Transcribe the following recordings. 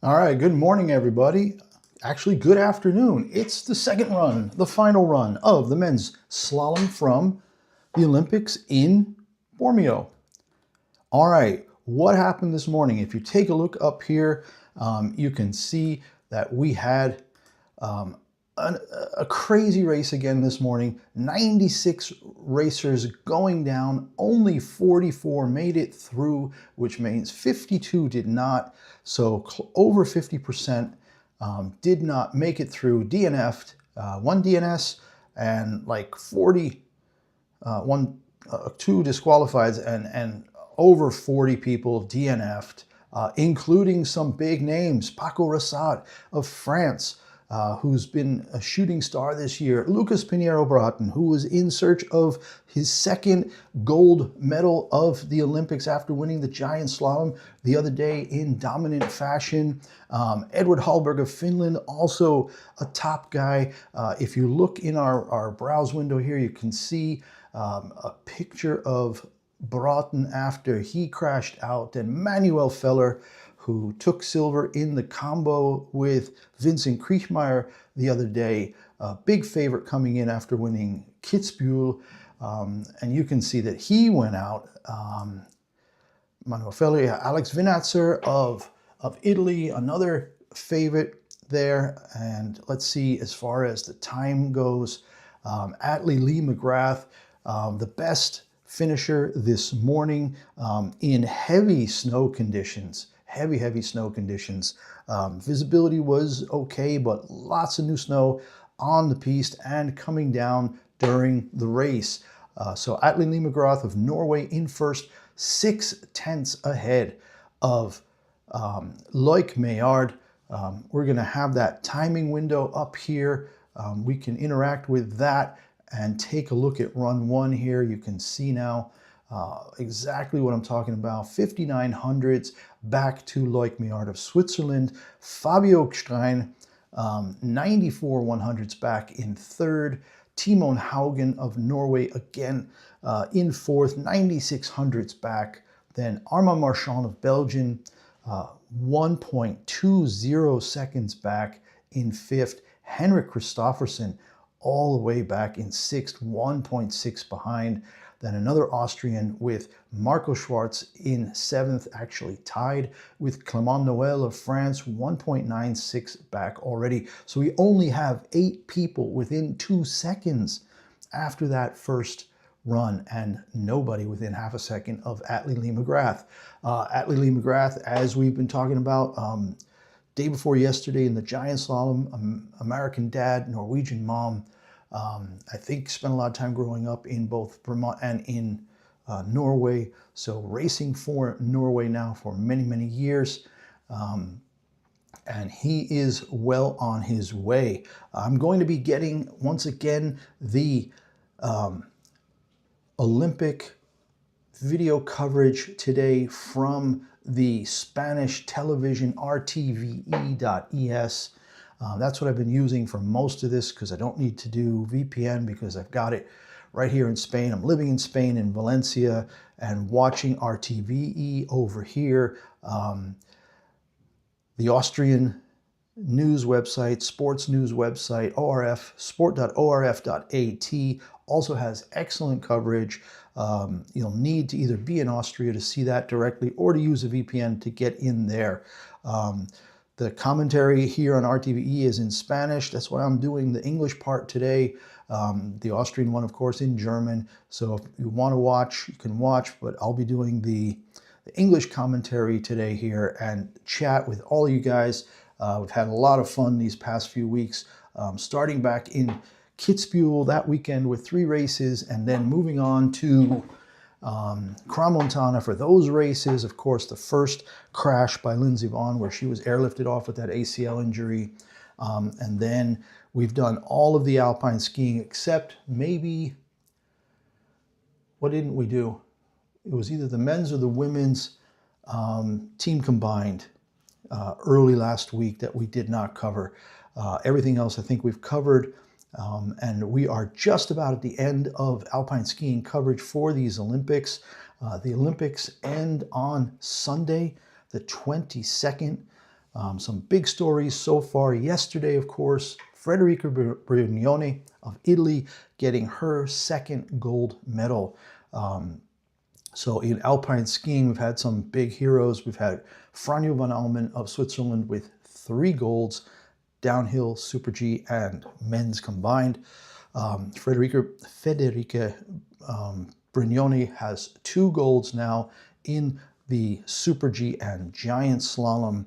All right, good morning, everybody. Actually, good afternoon. It's the second run, the final run of the men's slalom from the Olympics in Bormio. All right, what happened this morning? If you take a look up here, you can see that we had a crazy race again this morning. 96 racers going down, only 44 made it through, which means 52 did not. So over 50% did not make it through, DNF'd, one DNS and like 40, two disqualified, and over 40 people DNF'd, including some big names. Paco Rassat of France, who's been a shooting star this year. Lucas Pinheiro Braathen, who was in search of his second gold medal of the Olympics after winning the Giant Slalom the other day in dominant fashion. Edward Hallberg of Finland, also a top guy. If you look in our browse window here, you can see a picture of Braathen after he crashed out, and Manuel Feller, who took silver in the combo with Vincent Kriechmeier the other day. A big favorite coming in after winning Kitzbühel. And you can see that he went out. Manuel Feller, Alex Vinatzer of Italy, another favorite there. And let's see, as far as the time goes, Atlee Lee McGrath, the best finisher this morning in heavy snow conditions. Heavy snow conditions. Visibility was okay, but lots of new snow on the piste and coming down during the race. So Atlee Lee McGrath of Norway in first, 6/10 ahead of Loic Meillard. We're going to have that timing window up here. We can interact with that and take a look at run one here. You can see now exactly what I'm talking about. 5900s back to Loic Meillard of Switzerland. Fabio Stein, 94 100s back in third. Timon Haugen of Norway again in fourth, 9600s back. Then Armand Marchand of Belgium, 1.20 seconds back in fifth. Henrik Kristoffersen all the way back in sixth, 1.6 behind. Then another Austrian with Marco Schwarz in seventh, actually tied with Clément Noël of France, 1.96 back already. So we only have 8 people within 2 seconds after that first run, and nobody within half a second of Atlee Lee McGrath. Atlee Lee McGrath, as we've been talking about, day before yesterday in the Giant Slalom, American dad, Norwegian mom. I think spent a lot of time growing up in both Vermont and in Norway. So racing for Norway now for many years. And he is well on his way. I'm going to be getting, once again, the Olympic video coverage today from the Spanish television RTVE.es. That's what I've been using for most of this, because I don't need to do VPN because I've got it right here in Spain. I'm living in Spain, in Valencia, and watching RTVE over here. The Austrian news website, sports news website, ORF, sport.orf.at, also has excellent coverage. You'll need to either be in Austria to see that directly or to use a VPN to get in there. The commentary here on RTVE is in Spanish. That's why I'm doing the English part today. The Austrian one, of course, in German. So if you want to watch, you can watch, but I'll be doing the English commentary today here and chat with all you guys. We've had a lot of fun these past few weeks, starting back in Kitzbühel that weekend with 3 races, and then moving on to Crans-Montana for those races. Of course, the first crash by Lindsey Vonn, where she was airlifted off with that ACL injury. And then we've done all of the alpine skiing except maybe, what didn't we do? It was either the men's or the women's team combined early last week that we did not cover. Everything else I think we've covered. And we are just about at the end of alpine skiing coverage for these Olympics. The Olympics end on Sunday, the 22nd. Some big stories so far yesterday, of course. Federica Birgnone of Italy getting her second gold medal. So in alpine skiing, we've had some big heroes. We've had Franjo van Almen of Switzerland with 3 golds, downhill, Super G, and men's combined. Federica Birgnone has 2 golds now in the Super G and Giant Slalom.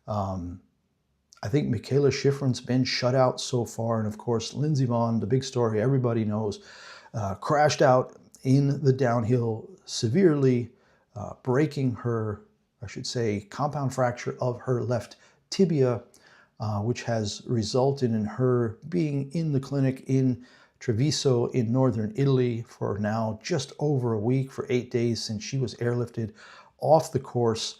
I think Michaela Schifrin's been shut out so far. And of course, Lindsey Vonn, the big story everybody knows, crashed out in the downhill severely, breaking her, I should say, compound fracture of her left tibia, which has resulted in her being in the clinic in Treviso in northern Italy for now just over a week, for 8 days since she was airlifted off the course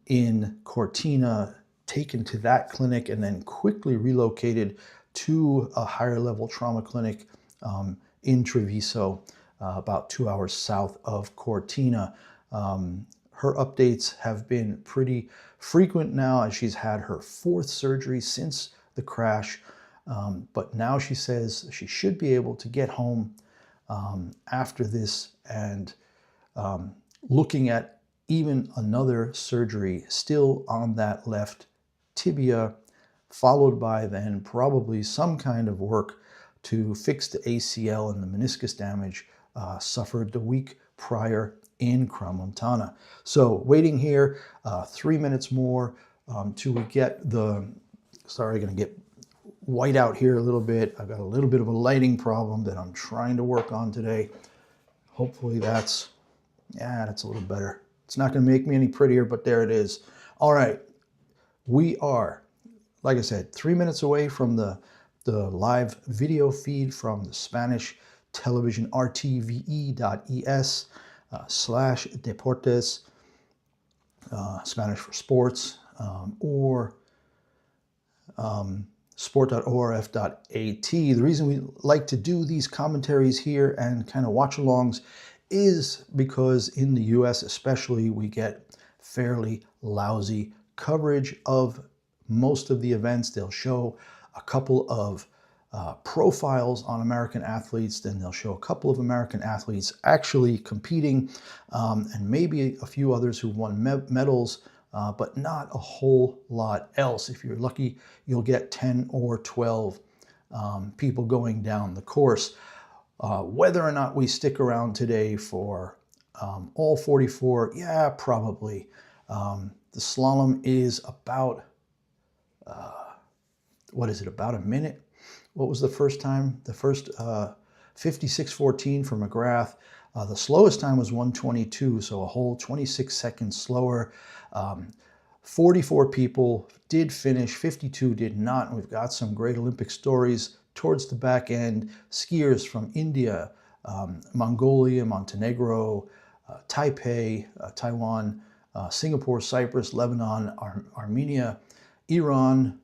in Cortina, taken to that clinic, and then quickly relocated to a higher level trauma clinic in Treviso, about 2 hours south of Cortina. Her updates have been pretty frequent now, as she's had her 4th surgery since the crash. But now she says she should be able to get home after this, and looking at even another surgery still on that left tibia, followed by then probably some kind of work to fix the ACL and the meniscus damage suffered the week prior in Crans-Montana. So waiting here 3 minutes more till we get the, sorry, going to get white out here a little bit. I've got a little bit of a lighting problem that I'm trying to work on today. Hopefully that's a little better. It's not going to make me any prettier, but there it is. All right. We are, like I said, 3 minutes away from the live video feed from the Spanish television rtve.es /deportes, Spanish for sports, or sport.orf.at. The reason we like to do these commentaries here and kind of watch-alongs is because in the US especially, we get fairly lousy coverage of most of the events. They'll show a couple of profiles on American athletes, then they'll show a couple of American athletes actually competing, and maybe a few others who won medals, but not a whole lot else. If you're lucky, you'll get 10 or 12 people going down the course. Whether or not we stick around today for all 44, yeah, probably. The slalom is about, what is it, about a minute? What was the first time? The first 56:14 for McGrath. The slowest time was 1:22, so a whole 26 seconds slower. 44 people did finish, 52 did not, and we've got some great Olympic stories towards the back end. Skiers from India, Mongolia, Montenegro, Taipei, Taiwan, Singapore, Cyprus, Lebanon, Armenia, Iran,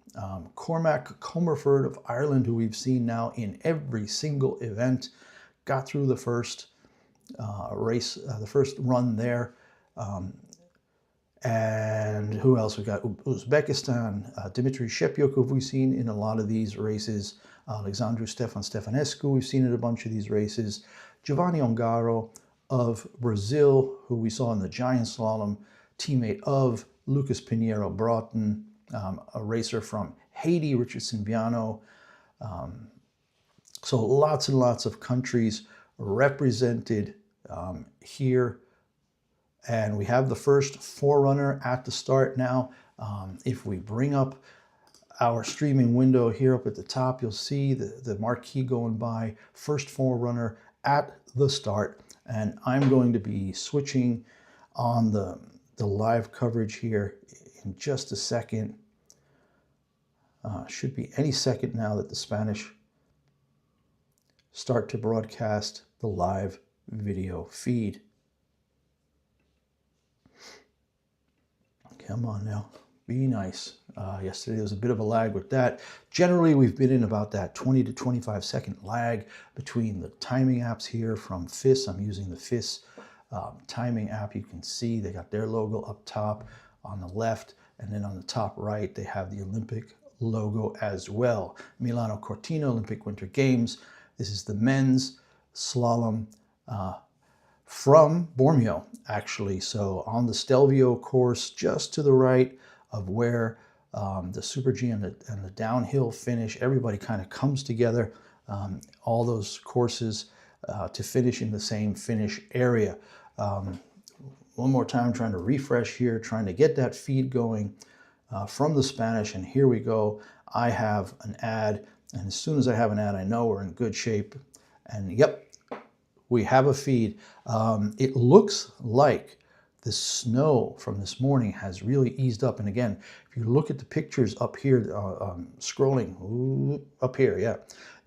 Cormac Comerford of Ireland, who we've seen now in every single event, got through the first race, the first run there. And who else? We've got Uzbekistan, Dmitry Shepyuk, who we've seen in a lot of these races. Alexandru Stefanescu, we've seen in a bunch of these races. Giovanni Ongaro of Brazil, who we saw in the Giant Slalom, teammate of Lucas Pinheiro Braathen, a racer from Haiti, Richardson Viano. So lots and lots of countries represented here. And we have the first forerunner at the start now. If we bring up our streaming window here up at the top, you'll see the marquee going by, first forerunner at the start. And I'm going to be switching on the live coverage here in just a second. Should be any second now that the Spanish start to broadcast the live video feed. Come on now, be nice. Yesterday there was a bit of a lag with that. Generally, we've been in about that 20 to 25 second lag between the timing apps here from FIS. I'm using the FIS timing app. You can see they got their logo up top on the left. And then on the top right, they have the Olympic logo as well. Milano Cortina Olympic Winter Games. This is the men's slalom from Bormio, actually. So on the Stelvio course, just to the right of where the Super G and the downhill finish, everybody kind of comes together, all those courses to finish in the same finish area. One more time, trying to refresh here, trying to get that feed going from the Spanish, and here we go. I have an ad, and as soon as I have an ad, I know we're in good shape. And yep, we have a feed. It looks like the snow from this morning has really eased up. And again, if you look at the pictures up here, scrolling up here, yeah,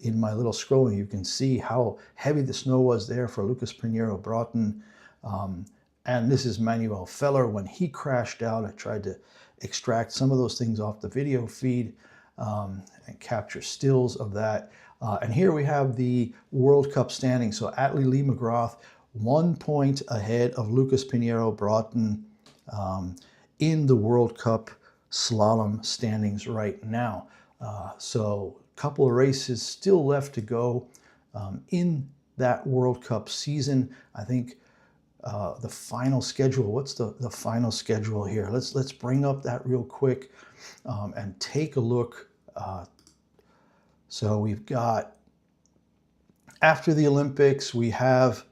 in my little scrolling, you can see how heavy the snow was there for Lucas Pinheiro Braathen. And this is Manuel Feller. When he crashed out, I tried to extract some of those things off the video feed and capture stills of that. And here we have the World Cup standing. So Atlee Lee McGrath, 1 point ahead of Lucas Pinheiro Braathen in the World Cup slalom standings right now. So a couple of races still left to go in that World Cup season. I think the final schedule, what's the final schedule here? Let's bring up that real quick and take a look. So we've got, after the Olympics, we have,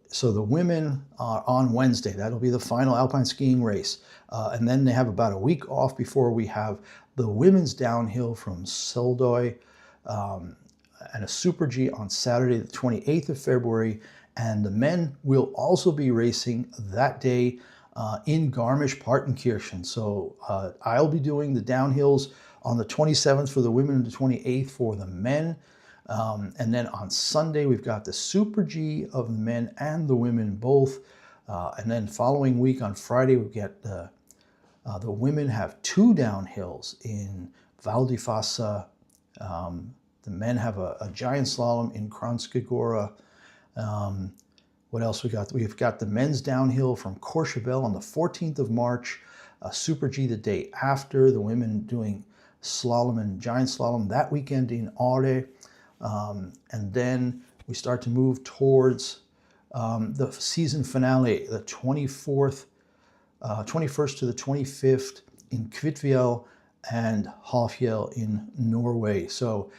so the women are on Wednesday. That'll be the final alpine skiing race. And then they have about a week off before we have the women's downhill from Soldoy and a Super G on Saturday, the 28th of February. And the men will also be racing that day in Garmisch-Partenkirchen. So I'll be doing the downhills on the 27th for the women and the 28th for the men. And then on Sunday, we've got the Super G of the men and the women both. And then following week on Friday, we get the women have 2 downhills in Val di Fassa. The men have a giant slalom in Kranjska Gora. What else we got? We've got the men's downhill from Courchevel on the 14th of March, Super G the day after, the women doing slalom and giant slalom that weekend in Aure. And then we start to move towards the season finale, the 21st to the 25th in Kvitfjell and Hafjell in Norway. So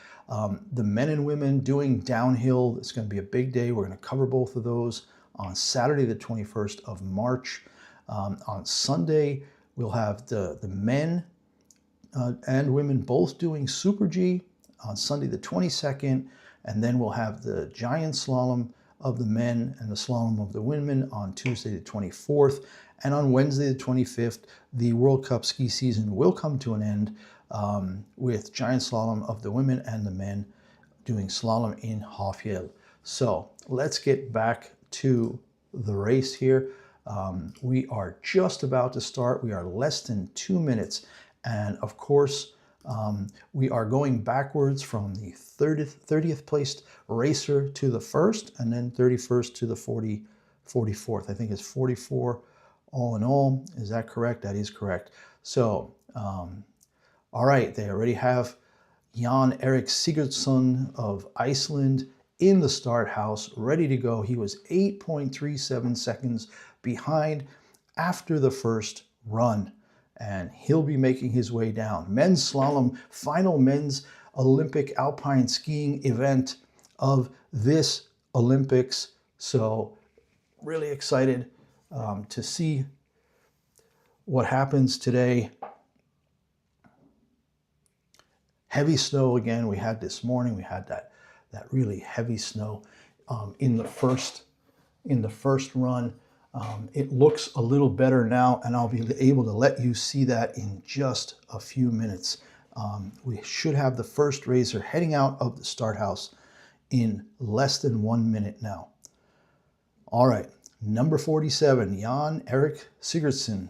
the men and women doing downhill, it's going to be a big day. We're going to cover both of those on Saturday, the 21st of March. On Sunday, we'll have the men and women both doing Super G on Sunday, the 22nd. And then we'll have the giant slalom of the men and the slalom of the women on Tuesday, the 24th. And on Wednesday, the 25th, the World Cup ski season will come to an end with giant slalom of the women and the men doing slalom in Hafjell. So let's get back to the race here. We are just about to start. We are less than 2 minutes. And of course, we are going backwards from the 30th placed racer to the first, and then 31st to the 44th. I think it's 44 all in all. Is that correct? That is correct. So, all right, they already have Jan Erik Sigurdsson of Iceland in the start house, ready to go. He was 8.37 seconds behind after the first run, and he'll be making his way down. Men's slalom, final men's Olympic alpine skiing event of this Olympics. So really excited to see what happens today. Heavy snow again. We had this morning. We had that really heavy snow in the first run. It looks a little better now, and I'll be able to let you see that in just a few minutes. We should have the first racer heading out of the start house in less than 1 minute now. All right, number 47, Jan Erik Sigurdsson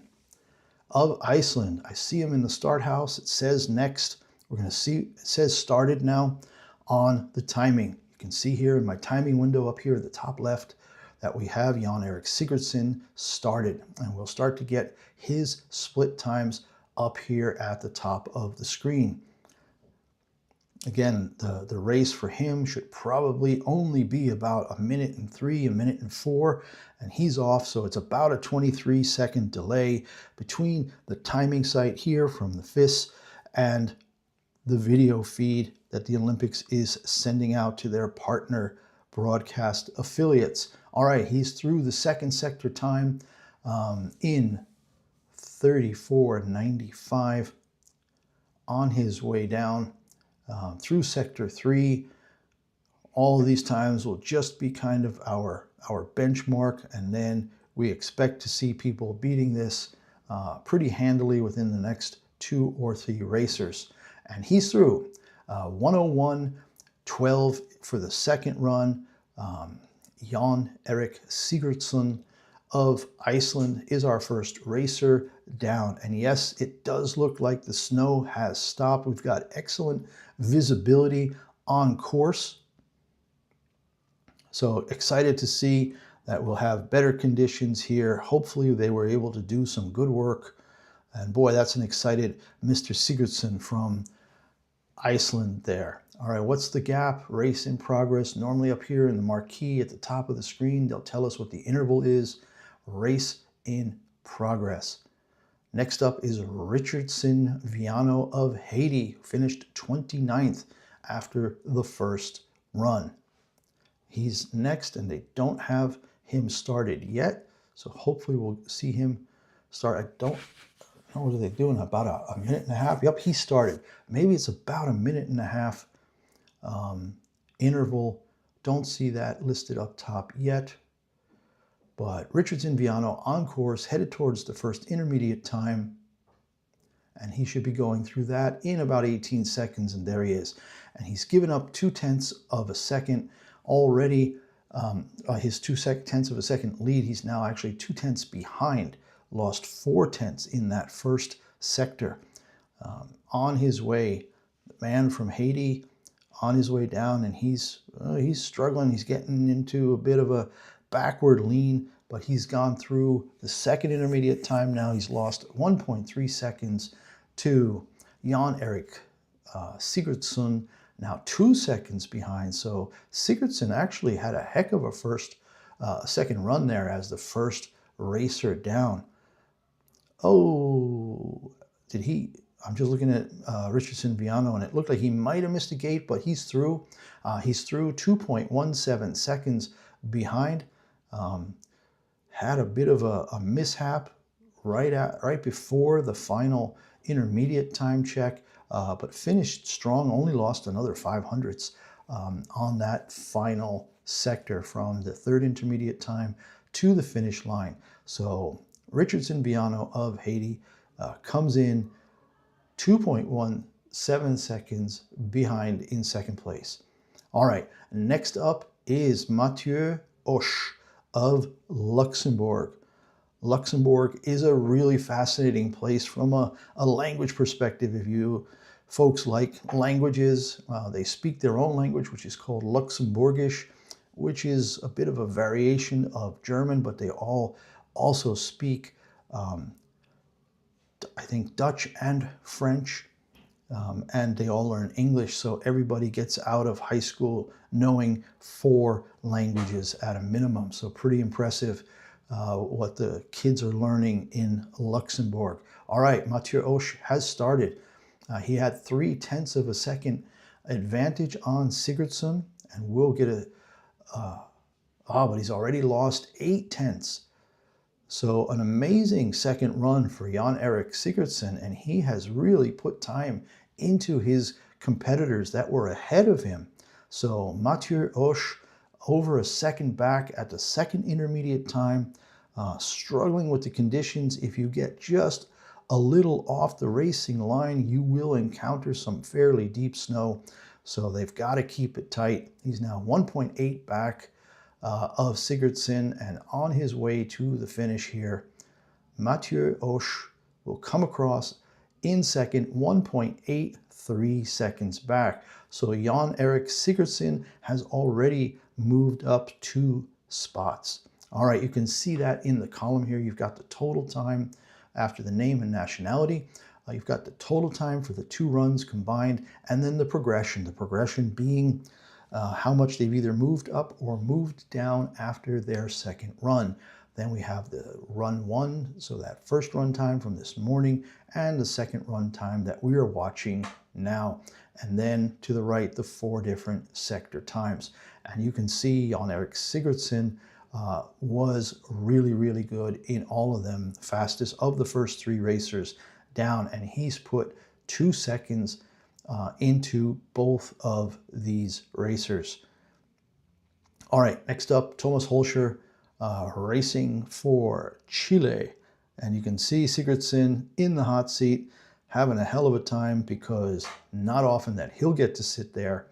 of Iceland. I see him in the start house. It says next. We're going to see, it says started now on the timing. You can see here in my timing window up here at the top left that we have Jan Erik Sigurdsson started, and we'll start to get his split times up here at the top of the screen. Again, the race for him should probably only be about 1:03, 1:04, and he's off. So it's about a 23-second delay between the timing site here from the FIS and the video feed that the Olympics is sending out to their partner broadcast affiliates. All right, he's through the second sector time in 34:95 on his way down. Through sector 3. All of these times will just be kind of our benchmark, and then we expect to see people beating this pretty handily within the next 2 or 3 racers. And he's through 1:01:12 for the second run. Jan Erik Sigurdsson of Iceland is our first racer down. And yes, it does look like the snow has stopped. We've got excellent visibility on course. So excited to see that we'll have better conditions here. Hopefully they were able to do some good work. And boy, that's an excited Mr. Sigurdsson from Iceland there. All right, what's the gap? Race in progress. Normally up here in the marquee at the top of the screen, they'll tell us what the interval is. Race in progress. Next up is Richardson Viano of Haiti, finished 29th after the first run. He's next, and they don't have him started yet, so hopefully we'll see him start. I don't know what are they doing, about a minute and a half? Yep, he started. Maybe it's about a minute and a half interval. Don't see that listed up top yet. But Richardson Viano on course, headed towards the first intermediate time. And he should be going through that in about 18 seconds. And there he is. And he's given up 0.2 of a second already. His 0.2 of a second lead, he's now actually 0.2 behind. Lost 0.4 in that first sector. On his way, the man from Haiti on his way down, and he's struggling. He's getting into a bit of a backward lean, but he's gone through the second intermediate time now. He's lost 1.3 seconds to Jan Erik Sigurdsson, now 2 seconds behind. So Sigurdsson actually had a heck of a second run there as the first racer down. Oh, did he? I'm just looking at Richardson Viano, and it looked like he might have missed a gate, but he's through. He's through 2.17 seconds behind. Had a bit of a mishap right before the final intermediate time check, but finished strong, only lost another 0.05 on that final sector from the third intermediate time to the finish line. So Richardson Viano of Haiti comes in 2.17 seconds behind in second place. All right, next up is Mathieu Osh of Luxembourg. Luxembourg is a really fascinating place from a language perspective. If you folks like languages, they speak their own language, which is called Luxembourgish, which is a bit of a variation of German, but they all also speak, I think, Dutch and French, and they all learn English. So everybody gets out of high school knowing 4 languages at a minimum. So pretty impressive what the kids are learning in Luxembourg. All right, Mathieu Osh has started. He had 0.3 of a second advantage on Sigurdsson, and will get but he's already lost 0.8. So an amazing second run for Jan Erik Sigurdsson, and he has really put time into his competitors that were ahead of him. So Mathieu Osh over a second back at the second intermediate time, struggling with the conditions. If you get just a little off the racing line, you will encounter some fairly deep snow. So they've got to keep it tight. He's now 1.8 back of Sigurdsson, and on his way to the finish here, Mathieu Osh will come across in second, 1.83 seconds back. So Jan Erik Sigurdsson has already moved up 2 spots. All right, you can see that in the column here. You've got the total time after the name and nationality. You've got the total time for the 2 runs combined, and then the progression. The progression being how much they've either moved up or moved down after their second run. Then we have the run 1, so that first run time from this morning, and the second run time that we are watching now. And then to the right, the 4 different sector times. And you can see Jan Erik Sigurdsson was really, really good in all of them. Fastest of the first 3 racers down, and he's put 2 seconds into both of these racers. All right, next up, Thomas Holscher racing for Chile. And you can see Sigurdsson in the hot seat having a hell of a time, because not often that he'll get to sit there.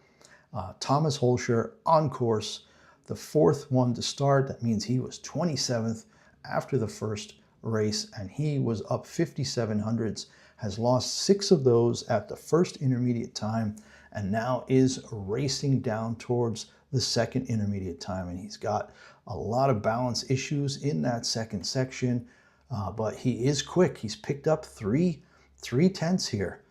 Thomas Holscher on course, the 4th one to start. That means he was 27th after the first race, and he was up 5700s, has lost 6 of those at the first intermediate time, and now is racing down towards the second intermediate time. And he's got a lot of balance issues in that second section, but he is quick. He's picked up 3 tenths here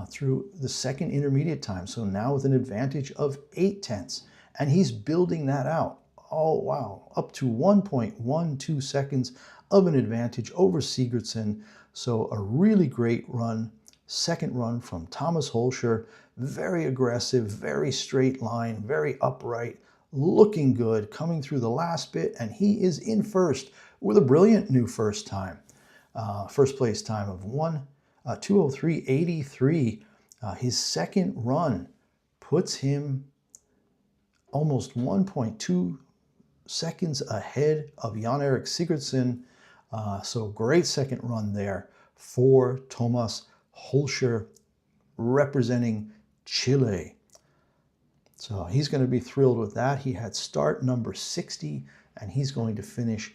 through the second intermediate time. So now with an advantage of 8 tenths, and he's building that out. Oh, wow, up to 1.12 seconds of an advantage over Sigurdsson. So a really great run, second run from Thomas Holscher. Very aggressive, very straight line, very upright, looking good, coming through the last bit, and he is in first with a brilliant new first time. First place time of 2:03.83. His second run puts him almost 1.2 seconds ahead of Jan Erik Sigurdsson. So great second run there for Thomas Holscher, representing Chile. So he's going to be thrilled with that. He had start number 60, and he's going to finish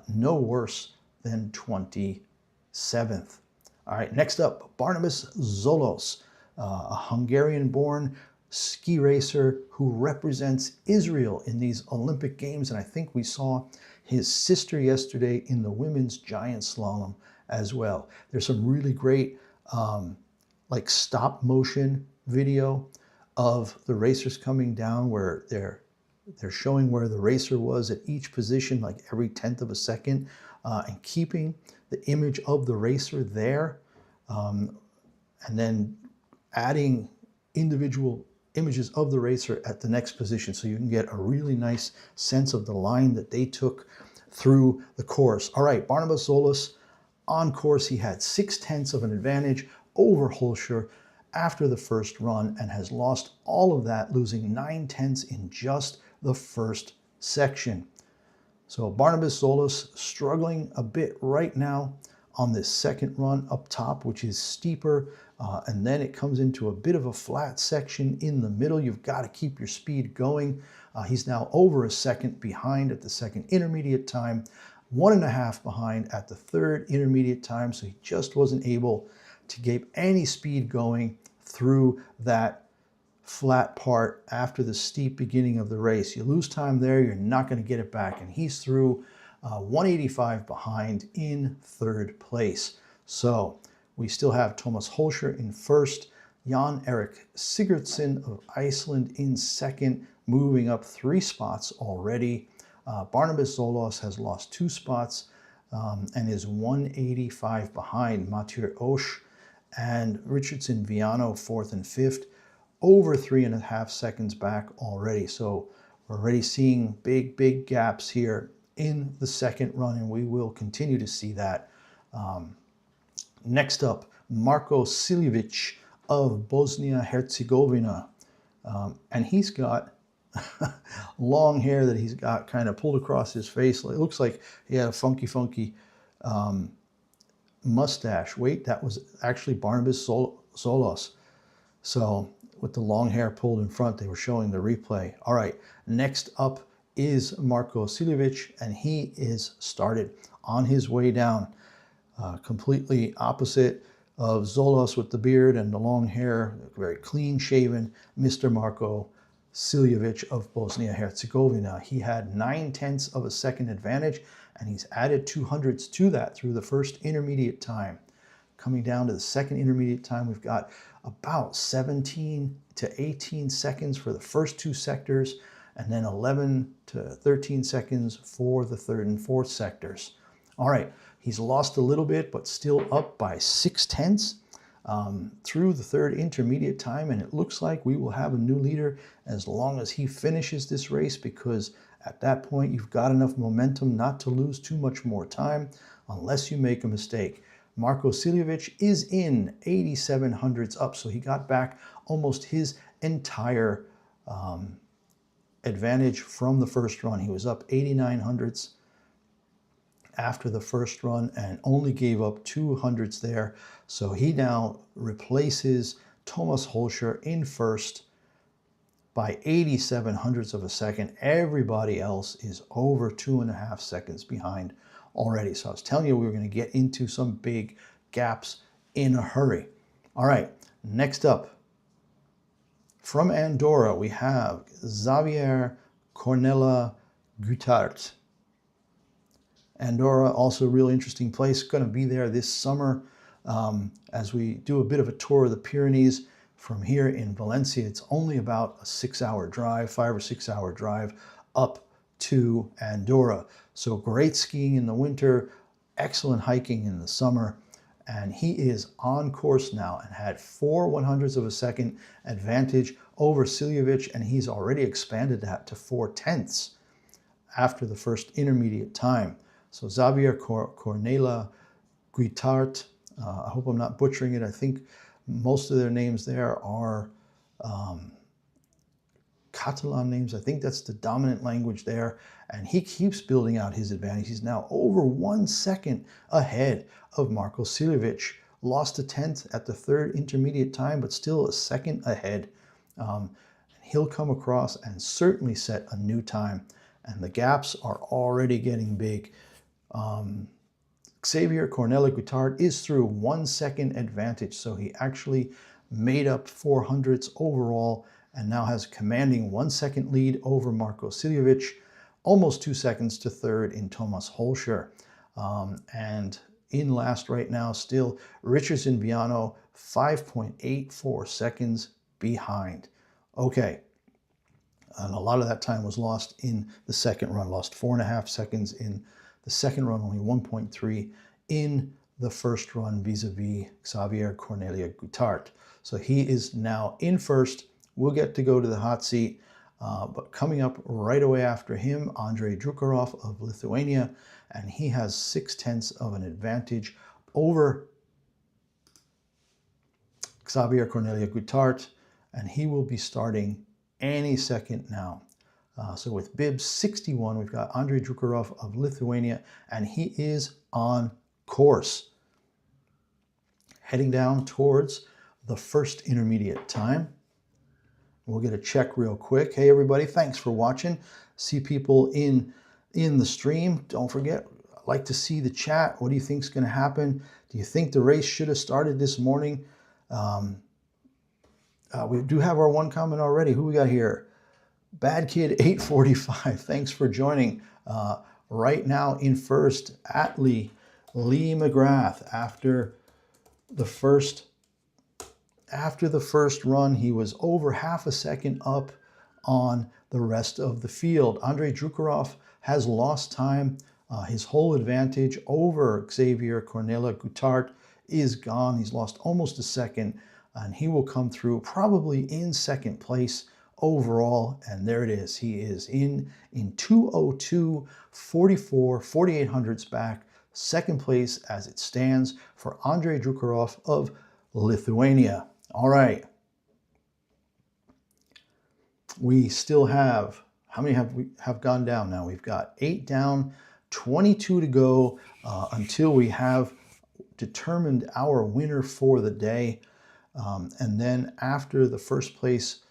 no worse than 27th. All right, next up, Barnabas Zolos, a Hungarian-born ski racer who represents Israel in these Olympic Games. And I think we saw his sister yesterday in the women's giant slalom as well. There's some really great like stop motion video of the racers coming down, where they're showing where the racer was at each position, like every 1/10 of a second, and keeping the image of the racer there, and then adding individual images of the racer at the next position, so you can get a really nice sense of the line that they took through the course. All right, Barnabas Zolos on course. He had 0.6 of an advantage over Holscher after the first run, and has lost all of that, losing 0.9 in just the first section. So Barnabas Zolos struggling a bit right now on this second run up top, which is steeper, and then it comes into a bit of a flat section in the middle. You've got to keep your speed going. He's now over a second behind at the second intermediate time, 1.5 behind at the third intermediate time, so he just wasn't able to get any speed going through that flat part after the steep beginning of the race. You lose time there, you're not going to get it back, and he's through 185 behind in third place. So we still have Thomas Holscher in first, Jan Erik Sigurdsson of Iceland in second, moving up 3 spots already. Barnabas Zolos has lost 2 spots and is 185 behind Mathieu Oesch and Richardson Viano 4th and 5th, over 3.5 seconds back already. So we're already seeing big gaps here in the second run, and we will continue to see that. Next up, Marko Siljevic of Bosnia-Herzegovina. And he's got long hair that he's got kind of pulled across his face. It looks like he had a funky mustache. Wait, that was actually Barnabas Zolos. So with the long hair pulled in front, they were showing the replay. All right, next up is Marko Siljevic, and he is started on his way down. Completely opposite of Zolos with the beard and the long hair, very clean shaven, Mr. Marko Siljevic of Bosnia-Herzegovina. He had 0.9 of a second advantage, and he's added 200s to that through the first intermediate time. Coming down to the second intermediate time, we've got about 17 to 18 seconds for the first two sectors, and then 11 to 13 seconds for the third and fourth sectors. All right, he's lost a little bit, but still up by 6/10 through the third intermediate time, and it looks like we will have a new leader as long as he finishes this race, because at that point you've got enough momentum not to lose too much more time unless you make a mistake. Marko Siljevic is in 87 hundredths up, so he got back almost his entire advantage from the first run. He was up 89 hundredths after the first run and only gave up 2 hundredths there. So he now replaces Thomas Holscher in first by 87 hundredths of a second. Everybody else is over 2.5 seconds behind already. So I was telling you we were going to get into some big gaps in a hurry. All right, next up, from Andorra, we have Xavier Cornella Guitart. Andorra, also a really interesting place. Going to be there this summer as we do a bit of a tour of the Pyrenees from here in Valencia. It's only about a 6-hour drive, 5 or 6 hour drive up to Andorra. So great skiing in the winter, excellent hiking in the summer. And he is on course now and had 4/100ths of a second advantage over Siljevic, and he's already expanded that to 4/10 after the first intermediate time. So Xavier Cornella Guitart, I hope I'm not butchering it. I think most of their names there are Catalan names. I think that's the dominant language there. And he keeps building out his advantage. He's now over 1 second ahead of Marko Siljevic. Lost a 10th at the third intermediate time, but still a second ahead. He'll come across and certainly set a new time. And the gaps are already getting big. Xavier Cornella Guitart is through 1 second advantage. So he actually made up 400ths overall and now has a commanding 1 second lead over Marko Siljevic, almost 2 seconds to third in Thomas Holscher. And in last right now still, Richardson Viano, 5.84 seconds behind. Okay, and a lot of that time was lost in the second run, lost 4.5 seconds in the second run, only 1.3 in the first run vis-a-vis Xavier Cornella Guitart. So he is now in first. We'll get to go to the hot seat, but coming up right away after him, Andrei Drukarov of Lithuania, and he has 6/10 of an advantage over Xavier Cornella Guitart, and he will be starting any second now. So with bib 61, we've got Andrei Drukarov of Lithuania, and he is on course. Heading down towards the first intermediate time. We'll get a check real quick. Hey everybody, thanks for watching. See people in the stream. Don't forget, I'd like to see the chat. What do you think is going to happen? Do you think the race should have started this morning? We do have our one comment already. Who we got here? Bad Kid 845. Thanks for joining. Right now in first, Lee McGrath. After the first run, he was over half a second up on the rest of the field. Andrei Drukarov has lost time. His whole advantage over Xavier Cornella Guitart is gone. He's lost almost a second, and he will come through probably in second place overall. And there it is. He is in 2:02.44, 48 hundredths back, second place as it stands for Andrei Drukarov of Lithuania. All right. We still have, how many have gone down now? We've got 8 down, 22 to go until we have determined our winner for the day. And then after the first place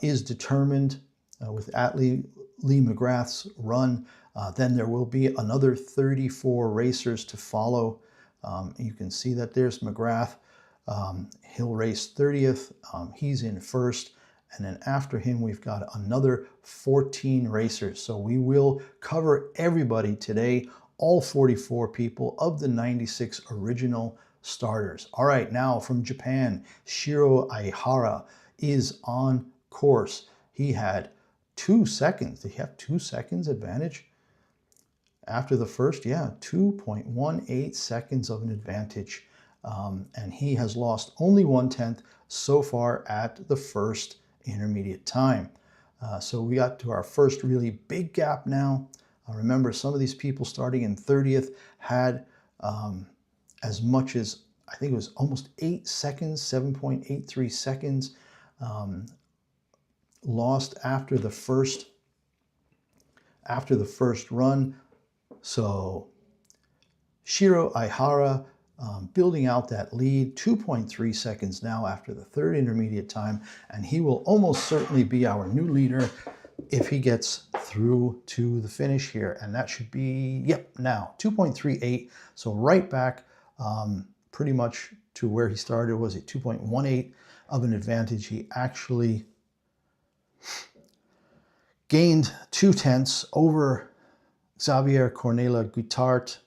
is determined with Lee McGrath's run, then there will be another 34 racers to follow. You can see that there's McGrath. He'll race 30th. He's in first. And then after him, we've got another 14 racers. So we will cover everybody today, all 44 people of the 96 original starters. All right, now from Japan, Shiro Aihara is on course. He had 2 seconds. Did he have 2 seconds advantage? After the first, yeah, 2.18 seconds of an advantage. And he has lost only 1/10 so far at the first intermediate time. So we got to our first really big gap now. Remember, some of these people starting in 30th had as much as, I think it was almost 8 seconds, 7.83 seconds lost after the first run. So Shiro Aihara building out that lead, 2.3 seconds now after the third intermediate time, and he will almost certainly be our new leader if he gets through to the finish here. And that should be, yep, now 2.38. So right back pretty much to where he started. Was it 2.18 of an advantage? He actually gained 2/10 over Xavier Cornela Guitart,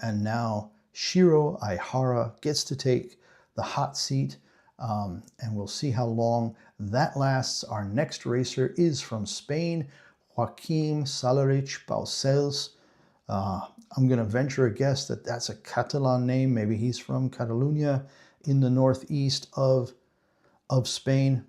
and now Shiro Aihara gets to take the hot seat, and we'll see how long that lasts. Our next racer is from Spain, Joaquim Salarich Balcells. I'm going to venture a guess that that's a Catalan name. Maybe he's from Catalonia in the northeast of Spain.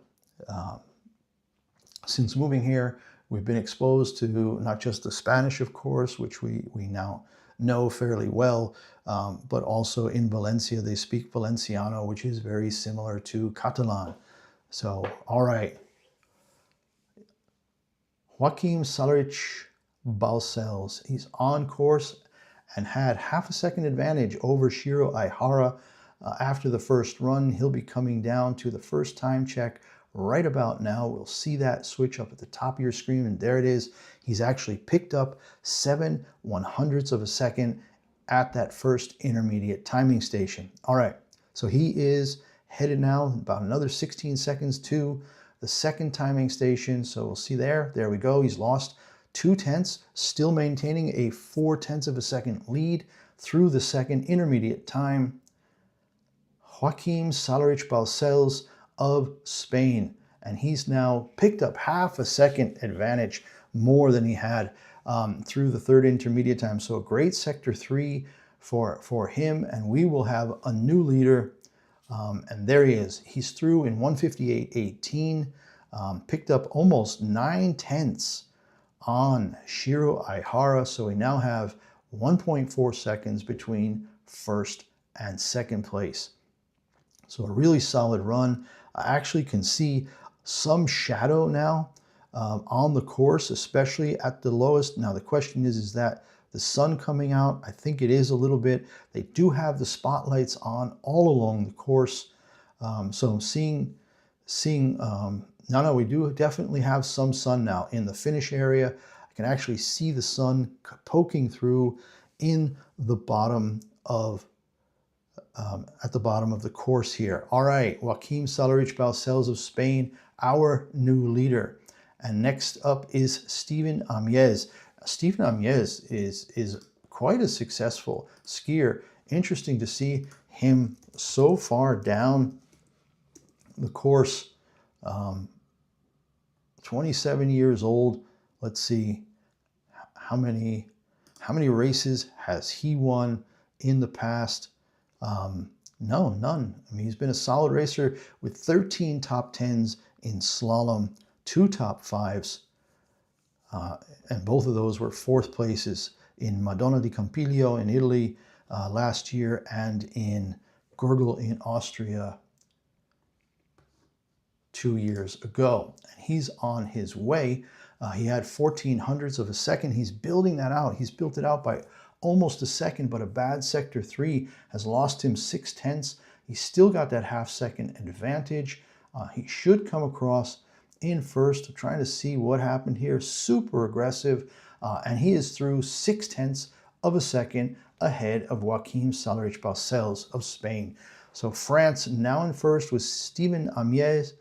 Since moving here, we've been exposed to not just the Spanish, of course, which we now know fairly well, but also in Valencia, they speak Valenciano, which is very similar to Catalan. So, all right. Joaquim Salarich Balcells, he's on course and had half a second advantage over Shiro Aihara after the first run. He'll be coming down to the first time check right about now. We'll see that switch up at the top of your screen, and there it is. He's actually picked up 7/100ths of a second at that first intermediate timing station. All right, so he is headed now about another 16 seconds to the second timing station. So we'll see there. There we go. He's lost 2/10, still maintaining a 4/10 of a second lead through the second intermediate time. Joaquim Salarich Balcells of Spain, and he's now picked up half a second advantage more than he had through the third intermediate time. So a great sector 3 for him, and we will have a new leader. And there he is. He's through in 1:58.18, picked up almost 9/10 on Shiro Aihara. So we now have 1.4 seconds between first and second place. So a really solid run. I actually can see some shadow now on the course, especially at the lowest. Now the question is that the sun coming out? I think it is a little bit. They do have the spotlights on all along the course. So I'm seeing no, we do definitely have some sun now in the finish area. I can actually see the sun poking through in the bottom of at the bottom of the course here. All right, Joaquim Salarich Balcells of Spain, our new leader. And next up is Steven Amiez. Steven Amiez is quite a successful skier. Interesting to see him so far down the course. 27 years old. Let's see how many races has he won in the past. No, none. I mean, he's been a solid racer with 13 top 10s in slalom, 2 top 5s, and both of those were 4th places in Madonna di Campiglio in Italy last year and in Gurgel in Austria 2 years ago. And he's on his way. He had 14/100ths of a second. He's building that out. He's built it out by almost a second, but a bad sector 3 has lost him 6/10. He's still got that half-second advantage. He should come across in first. I'm trying to see what happened here. Super aggressive, and he is through 6/10 of a second ahead of Joaquim Salarich Balcells of Spain. So France now in first with Steven Amiez.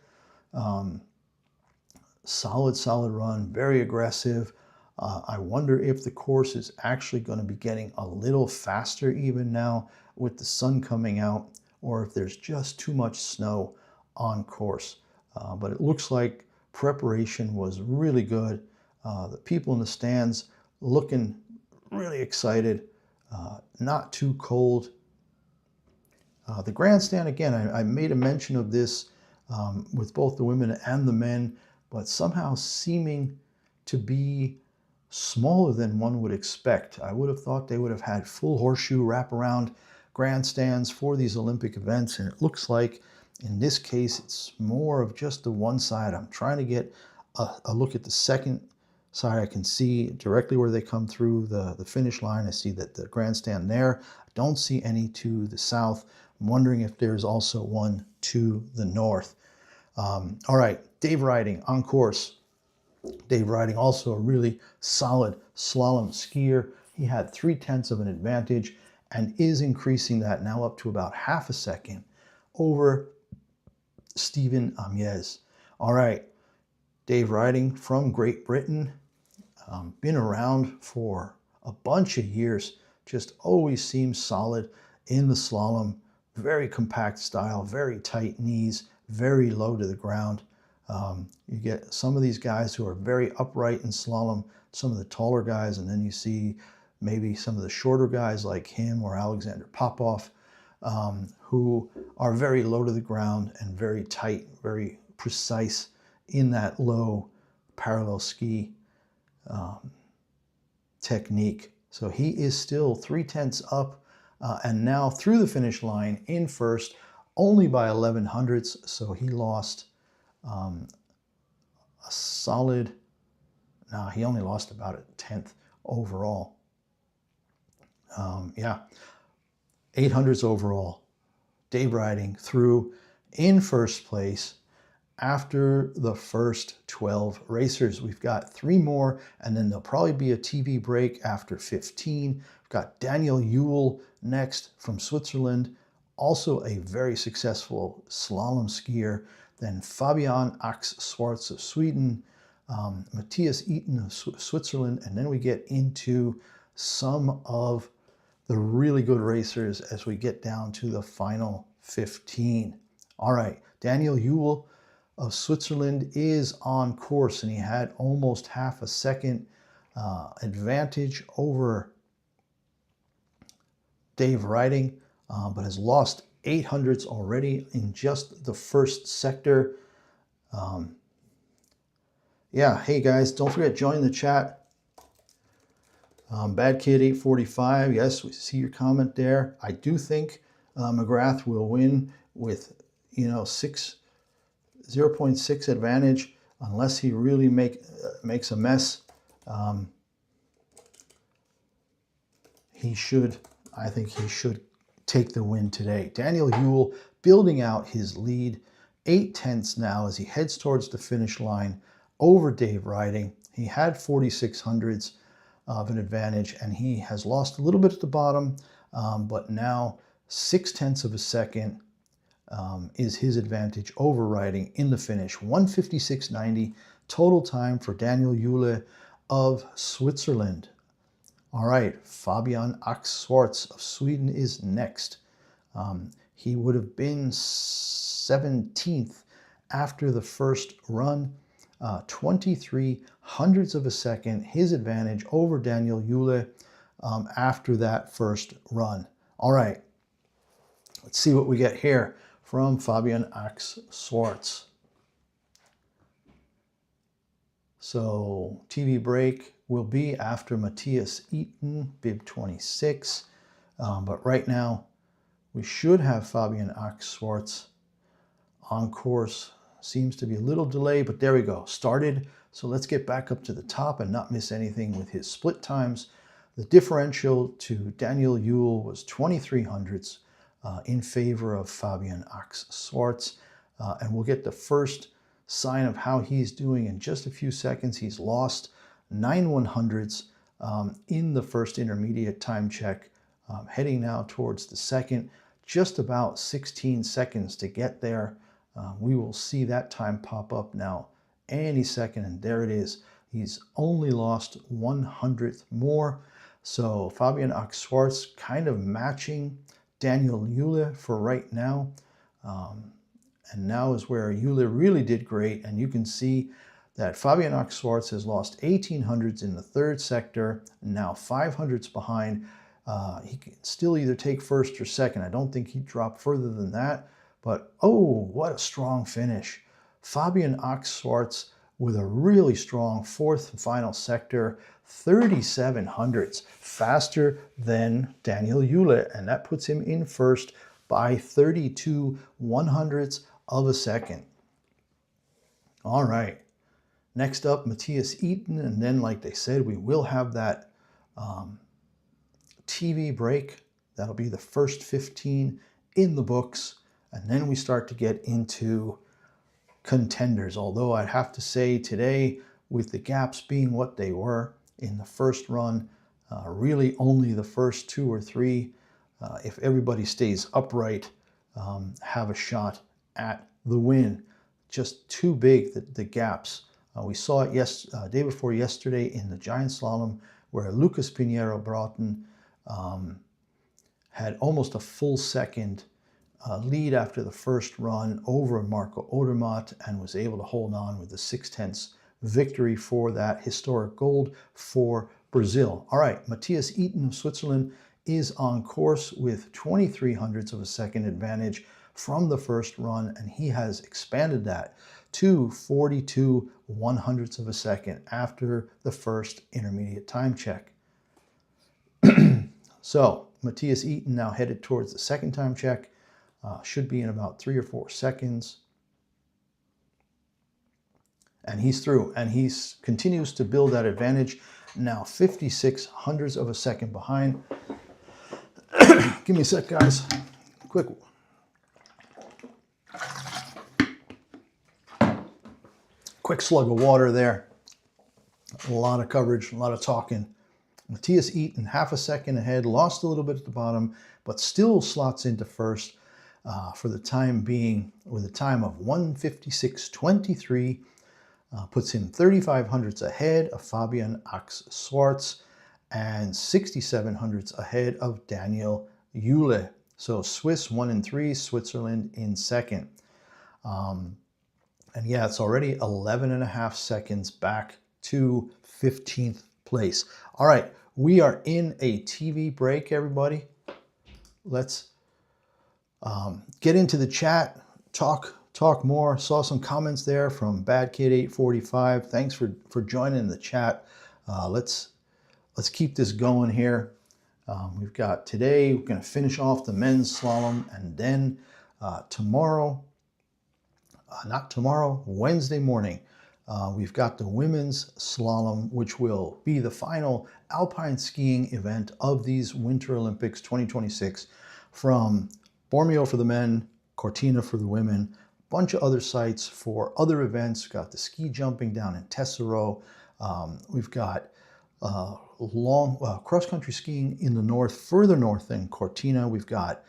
Solid run, very aggressive. I wonder if the course is actually going to be getting a little faster even now with the sun coming out, or if there's just too much snow on course. But it looks like preparation was really good. The people in the stands looking really excited, not too cold. The grandstand, again, I made a mention of this with both the women and the men, but somehow seeming to be smaller than one would expect. I would have thought they would have had full horseshoe wraparound grandstands for these Olympic events, and it looks like in this case it's more of just the one side. I'm trying to get a look at the second side. I can see directly where they come through the finish line. I see that the grandstand there. I don't see any to the south. I'm wondering if there's also one to the north. All right, Dave Riding on course. Dave Riding, also a really solid slalom skier. He had 0.3 of an advantage and is increasing that now up to about half a second over Stephen Amiez. All right, Dave Riding from Great Britain, been around for a bunch of years, just always seems solid in the slalom. Very compact style, very tight knees, very low to the ground. You get some of these guys who are very upright in slalom, some of the taller guys, and then you see maybe some of the shorter guys like him or Alexander Popov, who are very low to the ground and very tight, very precise in that low parallel ski technique. So he is still 0.3 up and now through the finish line in first, only by 0.11. So he lost a solid, no, he only lost about 1/10 overall. Yeah, 800s overall. Dave Riding through in first place after the first 12 racers. We've got 3 more, and then there'll probably be a TV break after 15. We've got Daniel Yule next from Switzerland, also a very successful slalom skier. Then Fabian Ax-Schwarz of Sweden, Matthias Eaton of Switzerland, and then we get into some of the really good racers as we get down to the final 15. All right, Daniel Yule of Switzerland is on course, and he had almost half a second advantage over Dave Riding, but has lost 800s already in just the first sector. Yeah, hey guys, don't forget, join the chat. Bad Kid 845, yes, we see your comment there. I do think McGrath will win with, 0.6 advantage unless he really makes a mess. I think he should take the win today. Daniel Yule building out his lead, 0.8 now as he heads towards the finish line over Dave Riding. He had 4,600s of an advantage, and he has lost a little bit at the bottom, but now 0.6 of a second is his advantage over Riding in the finish. 1:56.90 total time for Daniel Yule of Switzerland. All right, Fabian Ax-Schwarz of Sweden is next. He would have been 17th after the first run, 0.23 of a second, his advantage over Daniel Yule after that first run. All right, let's see what we get here from Fabian Ax-Schwarz. So TV break will be after Matthias Eaton, bib 26. But right now, we should have Fabian Ax-Schwarz on course. Seems to be a little delay, but there we go. Started. So let's get back up to the top and not miss anything with his split times. The differential to Daniel Yule was 2,300s in favor of Fabian Ax-Schwarz. And we'll get the first sign of how he's doing in just a few seconds. He's lost 9/100s in the first intermediate time check, heading now towards the second, just about 16 seconds to get there. We will see that time pop up now any second, and there it is, He's only lost 1/100th more. So Fabian Ak-Schwarz kind of matching Daniel Yule for right now. And now is where Yule really did great. And you can see that Fabian Ak-Schwarz has lost 1800s in the third sector, and now 500s behind. He can still either take first or second. I don't think he'd drop further than that. But, oh, what a strong finish. Fabian Ak-Schwarz with a really strong fourth and final sector, 3700s, faster than Daniel Yule, and that puts him in first by 32/100ths of a second. All right, next up, Matthias Eaton, and then, like they said, we will have that TV break. That'll be the first 15 in the books, and then we start to get into contenders. Although I'd have to say today, with the gaps being what they were in the first run, really only the first 2 or 3, if everybody stays upright, have a shot at the win. Just too big, the gaps. We saw it day before yesterday in the Giant Slalom, where Lucas Pinheiro Braathen had almost a full second lead after the first run over Marco Odermatt and was able to hold on with the 6/10 victory for that historic gold for Brazil. All right, Matthias Eaton of Switzerland is on course with 2300ths of a second advantage from the first run, and he has expanded that to 42/100ths of a second after the first intermediate time check. So Matthias Eaton now headed towards the second time check. Should be in about 3 or 4 seconds. And he's through, and he continues to build that advantage. Now 56/100ths of a second behind. Give me a sec, guys. Quick. Quick slug of water there. A lot of coverage, a lot of talking. Matthias Eaton, half a second ahead, lost a little bit at the bottom, but still slots into first for the time being with a time of 1:56.23. Puts him 3500ths ahead of Fabian Ak-Schwarz and 6700ths ahead of Daniel Yule. So Swiss 1 and 3, Switzerland in second. And yeah, it's already 11.5 seconds back to 15th place. All right, we are in a TV break, everybody. Let's get into the chat, talk more. Saw some comments there from Bad Kid 845. Thanks for joining the chat. Let's keep this going here. We've got today, we're going to finish off the men's slalom, and then Wednesday morning, we've got the women's slalom, which will be the final alpine skiing event of these Winter Olympics 2026, from Bormio for the men, Cortina for the women, a bunch of other sites for other events. We've got the ski jumping down in Tessero. We've got cross-country skiing in the north, further north than Cortina. We've got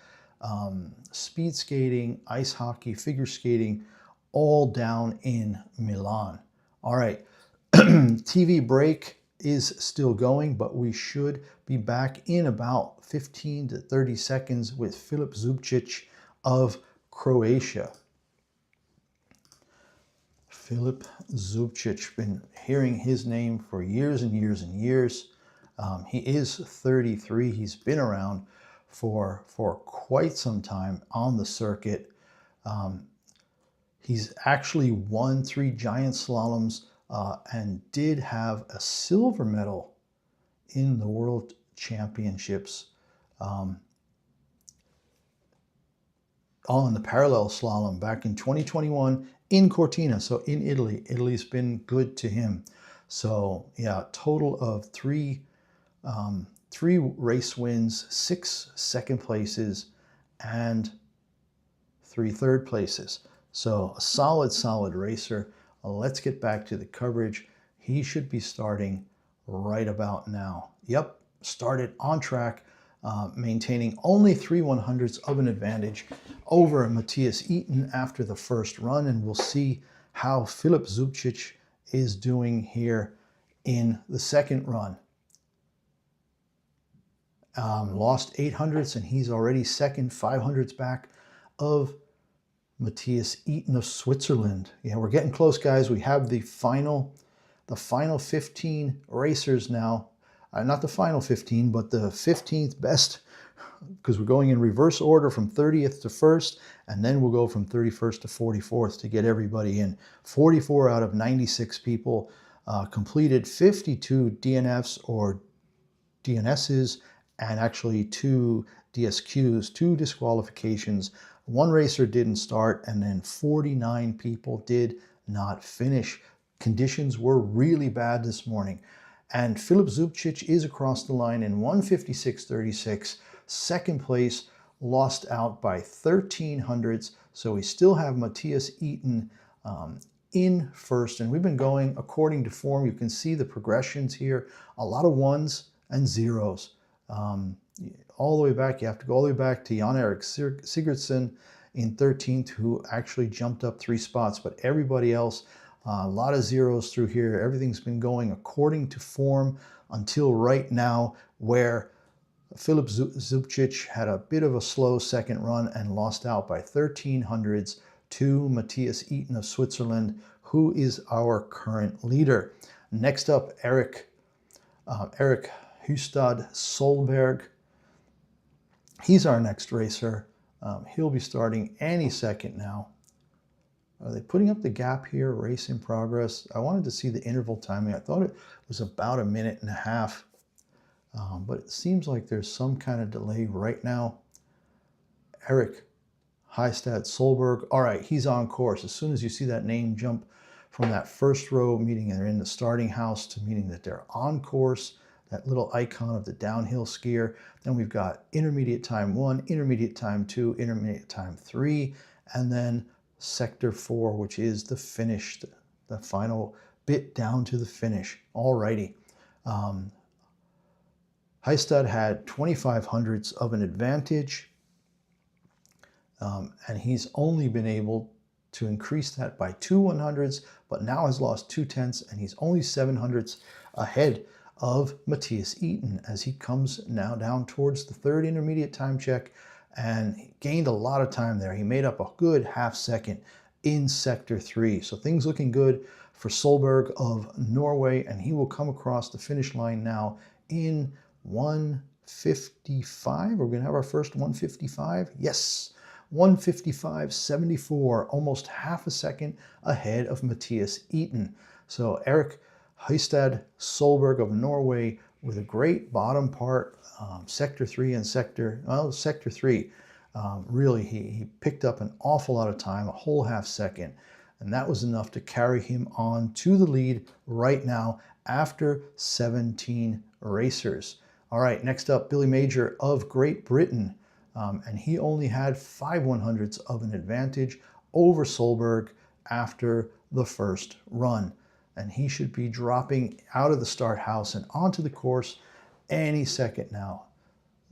speed skating, ice hockey, figure skating, all down in Milan. All right, TV break is still going, but we should be back in about 15 to 30 seconds with Filip Zubčić of Croatia. Filip Zubčić, been hearing his name for years and years and years. He is 33. He's been around for quite some time on the circuit. He's actually won 3 giant slaloms and did have a silver medal in the World Championships on the parallel slalom back in 2021 in Cortina, so in Italy. Italy's been good to him. So yeah, total of 3 race wins, 6 second places, and 3 third places. So a solid racer. Let's get back to the coverage. He should be starting right about now. Yep, started on track, maintaining only 3/100ths of an advantage over Matthias Eaton after the first run, and we'll see how Filip Zubčić is doing here in the second run. Lost 800ths, and he's already second, 500ths back of Matthias Eaton of Switzerland. Yeah, we're getting close, guys. We have the final 15 racers now. Not the final 15, but the 15th best, because we're going in reverse order from 30th to 1st, and then we'll go from 31st to 44th to get everybody in. 44 out of 96 people completed 52 DNFs or DNSs, and actually 2 DSQs, 2 disqualifications. One racer didn't start, and then 49 people did not finish. Conditions were really bad this morning. And Filip Zubcic is across the line in 1:56.36. Second place, lost out by 1300ths. So we still have Matthias Eaton in first. And we've been going according to form. You can see the progressions here. A lot of ones and zeros. All the way back, you have to go all the way back to Jan-Erik Sigurdsson in 13th, who actually jumped up 3 spots. But everybody else, a lot of zeros through here. Everything's been going according to form until right now, where Filip Zubcic had a bit of a slow second run and lost out by 1300ths to Matthias Eaton of Switzerland, who is our current leader. Next up, Erik Hustad Solberg. He's our next racer. He'll be starting any second now. Are they putting up the gap here? Race in progress. I wanted to see the interval timing. I thought it was about 1.5 minutes. But it seems like there's some kind of delay right now. Erik Hustad Solberg. All right, he's on course. As soon as you see that name jump from that first row, meaning they're in the starting house, to meaning that they're on course, that little icon of the downhill skier. Then we've got intermediate time 1, intermediate time 2, intermediate time 3, and then sector 4, which is the finish, the final bit down to the finish. Alrighty. Hustad had 2500ths of an advantage, and he's only been able to increase that by 2 100ths, but now has lost 2 tenths, and he's only 700ths ahead of Matthias Eaton as he comes now down towards the third intermediate time check, and he gained a lot of time there. He made up a good half second in sector 3. So things looking good for Solberg of Norway, and he will come across the finish line now in 1:55. We're going to have our first 1:55. Yes, 1:55.74, almost half a second ahead of Matthias Eaton. So Erik Hustad Solberg of Norway with a great bottom part, sector 3 and sector 3. Really, he picked up an awful lot of time, a whole half second, and that was enough to carry him on to the lead right now after 17 racers. All right, next up, Billy Major of Great Britain, and he only had 5 100ths of an advantage over Solberg after the first run. And he should be dropping out of the start house and onto the course any second now.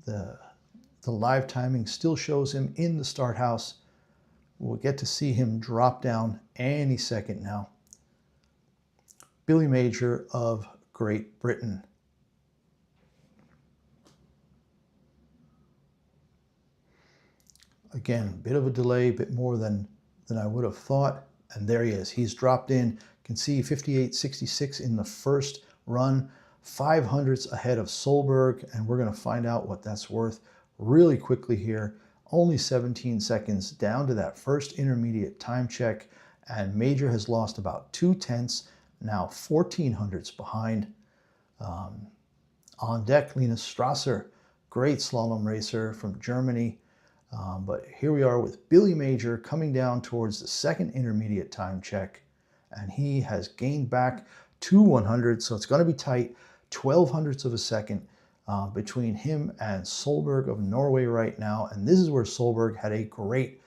The live timing still shows him in the start house. We'll get to see him drop down any second now. Billy Major of Great Britain. Again, a bit of a delay, a bit more than I would have thought. And there he is. He's dropped in. You can see 58.66 in the first run, 500ths ahead of Solberg, and we're going to find out what that's worth really quickly here. Only 17 seconds down to that first intermediate time check, and Major has lost about 2 tenths, now 1400ths behind. On deck, Linus Strasser, great slalom racer from Germany. But here we are with Billy Major coming down towards the second intermediate time check, and he has gained back 2 100ths, so it's going to be tight, 1200ths of a second between him and Solberg of Norway right now. And this is where Solberg had a great,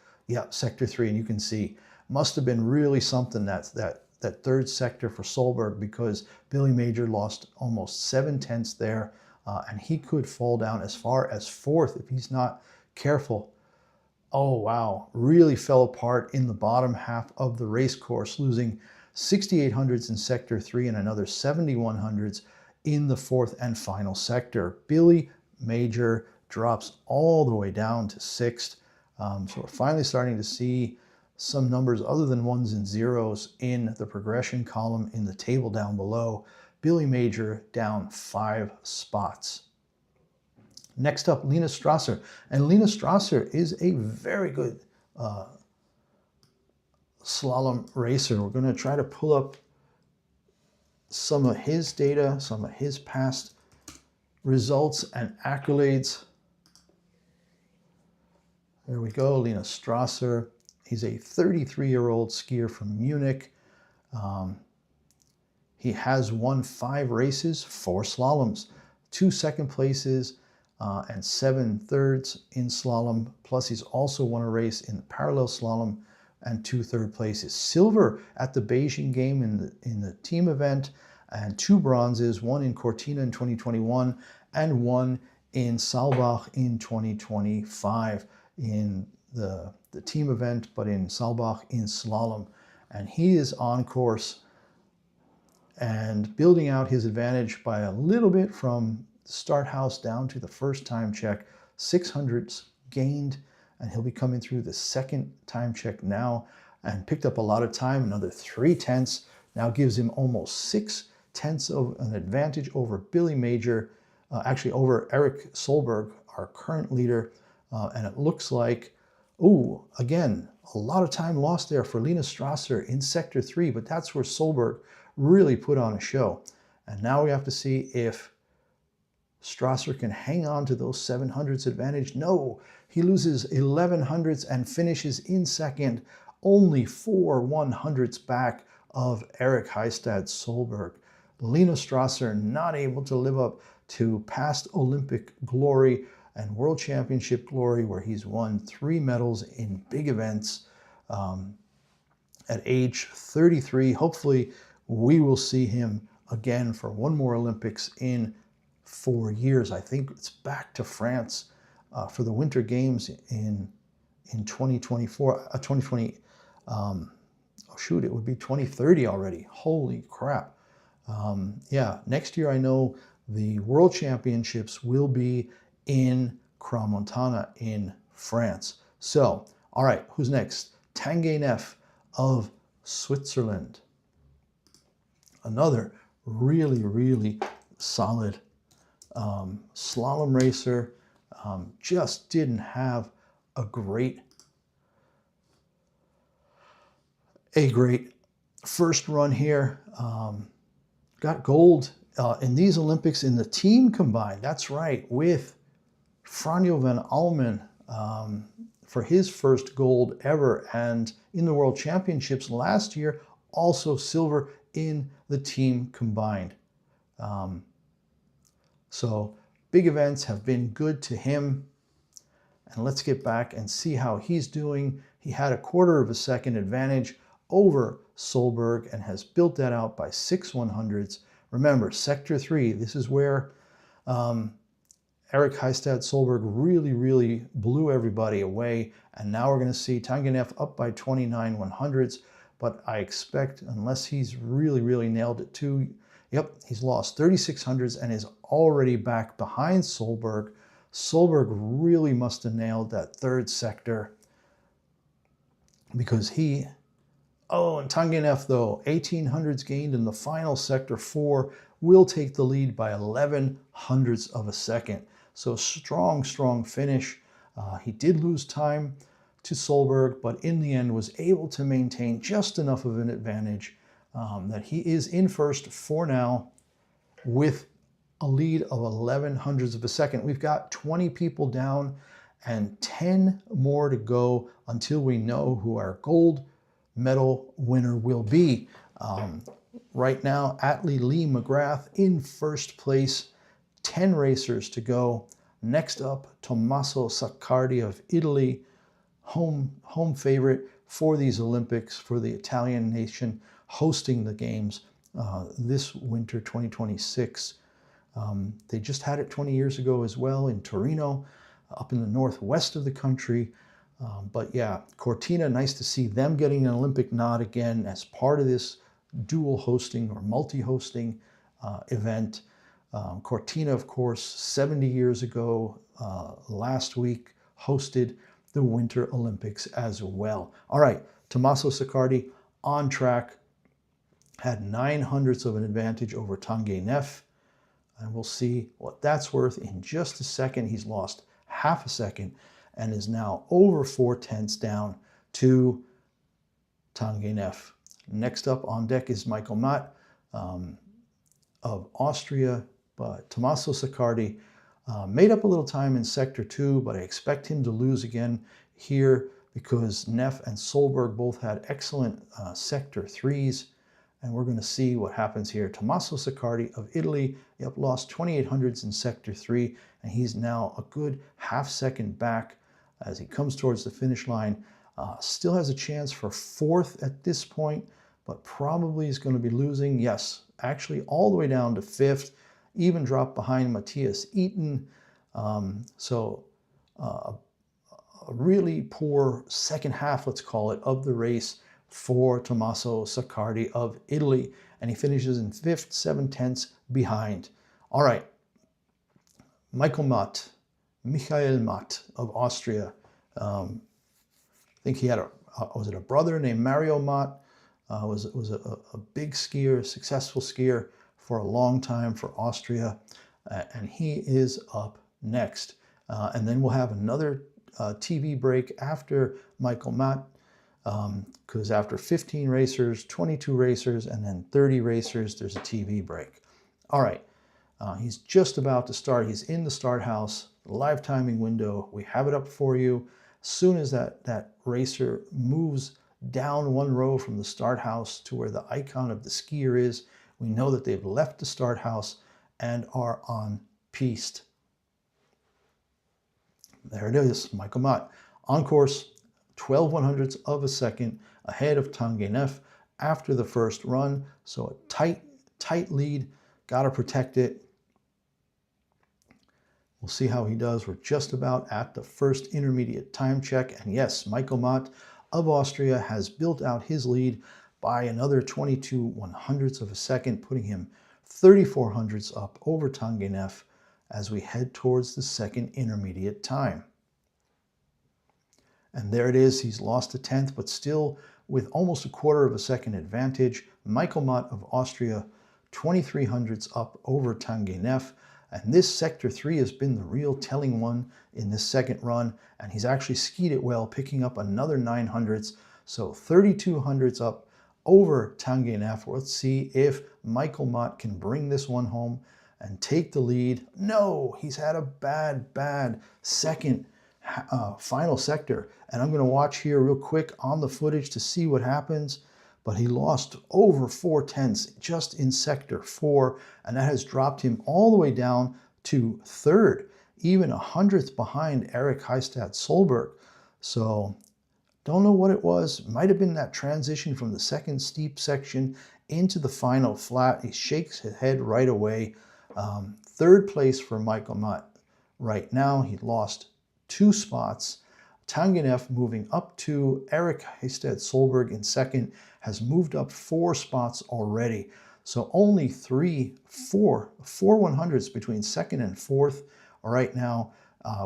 sector 3, and you can see, must have been really something that third sector for Solberg, because Billy Major lost almost 7 tenths there, and he could fall down as far as 4th if he's not careful. Oh, wow. Really fell apart in the bottom half of the race course, losing 6,800s in Sector 3, and another 7,100s in the fourth and final sector. Billy Major drops all the way down to sixth. So we're finally starting to see some numbers other than ones and zeros in the progression column in the table down below. Billy Major down 5 spots. Next up, Lena Strasser. And Lena Strasser is a very good slalom racer. We're going to try to pull up some of his data, some of his past results and accolades. There we go, Lena Strasser. He's a 33-year-old skier from Munich. He has won 5 races, 4 slaloms, 2 second places, and 7 thirds in slalom. Plus, he's also won a race in the parallel slalom and 2 third places. Silver at the Beijing game in the team event, and 2 bronzes, 1 in Cortina in 2021 and 1 in Saalbach in 2025 in the team event, but in Saalbach in slalom. And he is on course and building out his advantage by a little bit from the start house down to the first time check. 600s gained, and he'll be coming through the second time check now, and picked up a lot of time. Another 3 tenths now gives him almost 6 tenths of an advantage over Billy Major, actually over Eric Solberg, our current leader. And it looks like, oh, again, a lot of time lost there for Lena Strasser in Sector 3, but that's where Solberg really put on a show. And now we have to see if Strasser can hang on to those 700s advantage. No, he loses 1100s and finishes in second, only 4 100s back of Eric Heistad Solberg. Lena Strasser not able to live up to past Olympic glory and World Championship glory, where he's won 3 medals in big events at age 33. Hopefully we will see him again for one more Olympics in 4 years. I think it's back to France for the Winter Games in 2024, 2020. Oh shoot, it would be 2030 already. Holy crap. Yeah, next year I know the World Championships will be in Crans-Montana in France. So, all right, who's next? Tanguy Neff of Switzerland. Another really, really solid slalom racer. Just didn't have a great first run here. Got gold in these Olympics in the team combined. That's right, with Franjo van Almen for his first gold ever, and in the World Championships last year, also silver in the team combined. So big events have been good to him. And let's get back and see how he's doing. He had a 1/4 of a second advantage over Solberg and has built that out by 6 100s. Remember, Sector 3, this is where Eric Heistad Solberg really blew everybody away. And now we're going to see Tanguy Neff up by 29 100s. But I expect, unless he's really nailed it too, yep, he's lost 3600s and is already back behind Solberg. Solberg really must have nailed that third sector, because he, oh, and Tanguy Neff though, 1800s gained in the final sector 4, will take the lead by 1100s of a second. So strong finish. He did lose time to Solberg, but in the end was able to maintain just enough of an advantage that he is in first for now with a lead of 1100s of a second. We've got 20 people down and 10 more to go until we know who our gold medal winner will be. Right now, Atlee Lee McGrath in first place, 10 racers to go. Next up, Tommaso Saccardi of Italy, home favorite for these Olympics, for the Italian nation hosting the games this winter 2026. They just had it 20 years ago as well in Torino, up in the northwest of the country. But yeah, Cortina, nice to see them getting an Olympic nod again as part of this dual hosting or multi-hosting event. Cortina, of course, 70 years ago, last week, hosted the Winter Olympics as well. All right, Tommaso Siccardi on track, had 900ths of an advantage over Tanguy Neff, and we'll see what that's worth in just a second. He's lost half a second and is now over 4/10 down to Tanguy Neff. Next up on deck is Michael Matt of Austria, but Tommaso Siccardi made up a little time in Sector 2, but I expect him to lose again here because Neff and Solberg both had excellent Sector 3s, and we're going to see what happens here. Tommaso Siccardi of Italy, lost 2800ths in Sector 3, and he's now a good half second back as he comes towards the finish line. Still has a chance for 4th at this point, but probably is going to be losing. Yes, actually all the way down to 5th, even dropped behind Matthias Eaton. So a really poor second half, let's call it, of the race for Tommaso Siccardi of Italy. And he finishes in 5th, 7/10 behind. All right, Michael Michael Matt of Austria. I think he had was it a brother named Mario Matt? Was a big skier, successful skier for a long time for Austria, and he is up next. And then we'll have another TV break after Michael Matt, because after 15 racers, 22 racers, and then 30 racers, there's a TV break. All right, he's just about to start. He's in the start house, live timing window. We have it up for you. As soon as that racer moves down one row from the start house to where the icon of the skier is, we know that they've left the start house and are on piste. There it is, Michael Matt on course, 12/100ths of a second ahead of Tanguy Neff after the first run. So a tight lead, got to protect it. We'll see how he does. We're just about at the first intermediate time check. And yes, Michael Matt of Austria has built out his lead by another 22/100ths of a second, putting him 3400ths up over Tanguy Neff as we head towards the second intermediate time. And there it is. He's lost a 10th, but still with almost a quarter of a second advantage. Michael Matt of Austria, 2300ths up over Tanguy Neff. And this Sector 3 has been the real telling one in this second run. And he's actually skied it well, picking up another 900ths. So 3200ths up over Tanguy Neff. Let's see if Michael Matt can bring this one home and take the lead. No, he's had a bad second final sector. And I'm going to watch here real quick on the footage to see what happens. But he lost over 4/10 just in Sector 4, and that has dropped him all the way down to 3rd, even 100th behind Eric Heistad Solberg. So don't know what it was. Might have been that transition from the second steep section into the final flat. He shakes his head right away. 3rd place for Michael Matt right now. He lost 2 spots. Tanguy Neff moving up to Eric Heistad Solberg in 2nd, has moved up 4 spots already. So only 4 100ths between 2nd and 4th right now,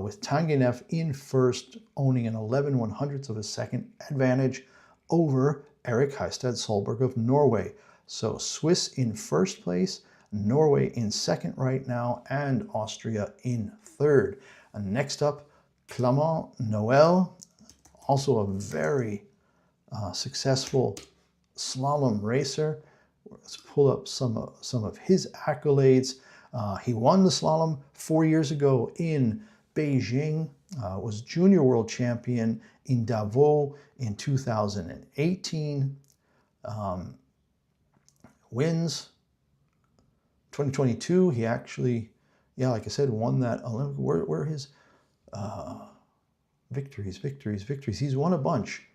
with Tanguy Neff in 1st, owning an 11 100ths of a second advantage over Eric Heistad Solberg of Norway. So Swiss in 1st place, Norway in 2nd right now, and Austria in 3rd. And next up, Clément Noël, also a very successful slalom racer. Let's pull up some of his accolades. He won the slalom 4 years ago in Beijing, was junior world champion in Davos in 2018, wins 2022. He actually, like I said, won that Olympic. Where are his victories? He's won a bunch.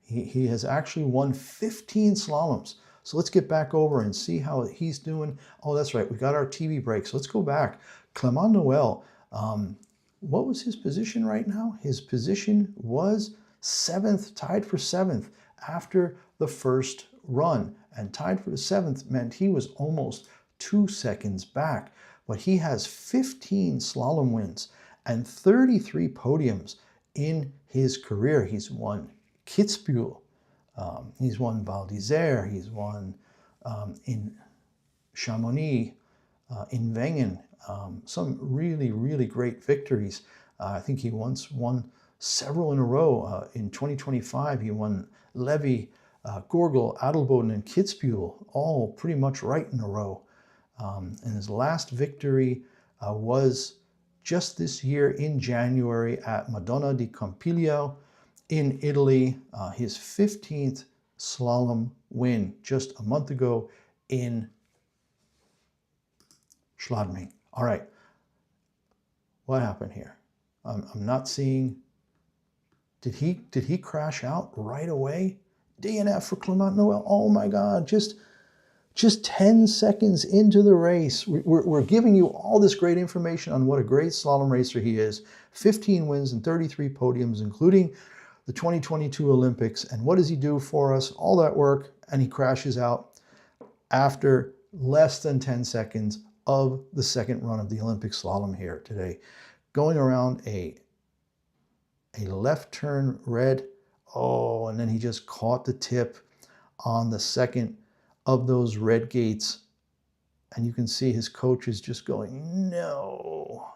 He has actually won 15 slaloms. So let's get back over and see how he's doing. Oh, that's right. We got our TV break. So let's go back. Clément Noël, what was his position right now? His position was 7th, tied for 7th after the first run. and tied for the 7th meant he was almost 2 seconds back. But he has 15 slalom wins and 33 podiums in his career. He's won Kitzbühel, he's won Val d'Isère, he's won in Chamonix, in Wengen, some really, really great victories. I think he once won several in a row. In 2025, he won Levi, Gorgel, Adelboden, and Kitzbühel, all pretty much right in a row. And his last victory was just this year in January at Madonna di Campiglio in Italy, his 15th slalom win just a month ago in Schladming. All right, what happened here? I'm not seeing. Did he crash out right away? DNF for Clement Noel. Oh my God! Just 10 seconds into the race, we're giving you all this great information on what a great slalom racer he is. 15 wins and 33 podiums, including the 2022 Olympics. And what does he do for us? All that work, and he crashes out after less than 10 seconds of the second run of the Olympic slalom here today. Going around a left turn red. Oh, and then he just caught the tip on the second of those red gates. And you can see his coach is just going, no.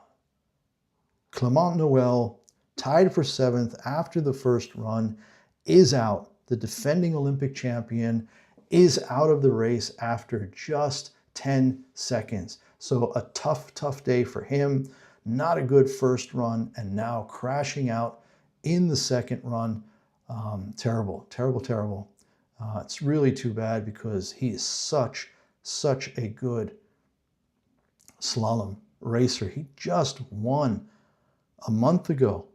Clement Noel, tied for 7th after the first run, is out. The defending Olympic champion is out of the race after just 10 seconds. So a tough, tough day for him. Not a good first run, and now crashing out in the second run. Terrible, terrible, terrible. It's really too bad because he is such a good slalom racer. He just won a month ago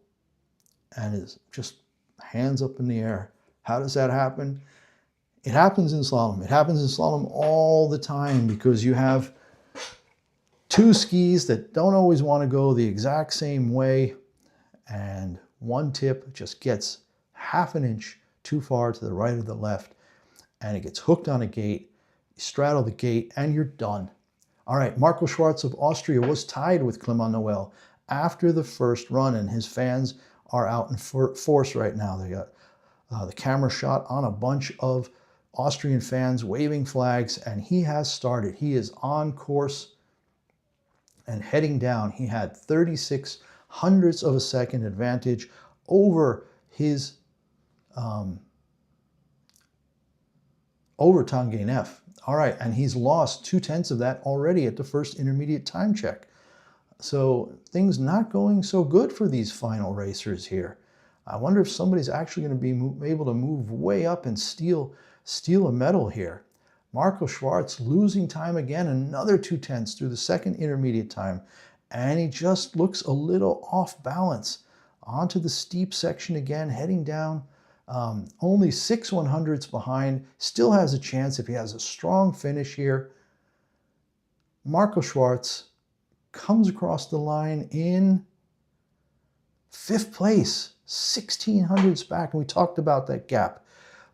and is just hands up in the air. How does that happen? It happens in slalom. It happens in slalom all the time because you have two skis that don't always want to go the exact same way, and one tip just gets half an inch too far to the right or the left, and it gets hooked on a gate. You straddle the gate and you're done. All right, Marco Schwarz of Austria was tied with Clement Noel after the first run, and his fans are out in force right now. They got the camera shot on a bunch of Austrian fans waving flags, and he has started. He is on course and heading down. He had 36 hundredths of a second advantage over his over Tanguy Neff. All right, and he's lost 2/10 of that already at the first intermediate time check. So things not going so good for these final racers here. I wonder if somebody's actually going to be able to move way up and steal a medal here. Marco Schwarz losing time again, another 2/10 through the second intermediate time, and he just looks a little off balance. Onto the steep section again, heading down. Only 6 100ths behind, still has a chance if he has a strong finish here. Marco Schwarz comes across the line in 5th place, 16 hundredths back, and we talked about that gap.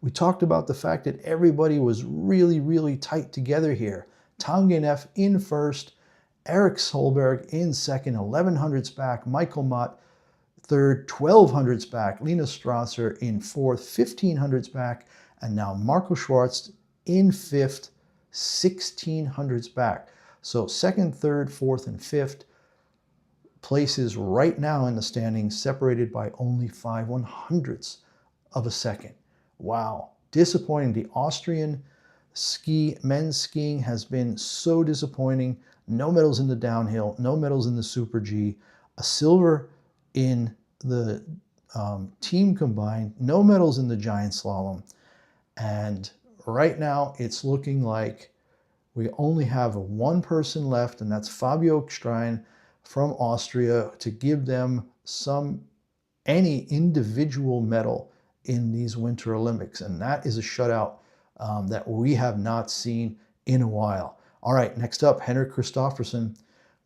We talked about the fact that everybody was really, really tight together here. Tanguy Neff in first, Eric Solberg in second, 11 hundredths back, Michael Mott third, 12 hundredths back, Linus Strasser in fourth, 15 hundredths back, and now Marco Schwarz in fifth, 16 hundredths back. So second, third, fourth, and fifth places right now in the standings separated by only 5 100ths of a second. Wow, disappointing. The Austrian men's skiing has been so disappointing. No medals in the downhill, no medals in the Super G, a silver in the team combined, no medals in the Giant Slalom. And right now it's looking like we only have one person left, and that's Fabio Stein from Austria, to give them any individual medal in these Winter Olympics. And that is a shutout that we have not seen in a while. All right, next up, Henrik Kristoffersen.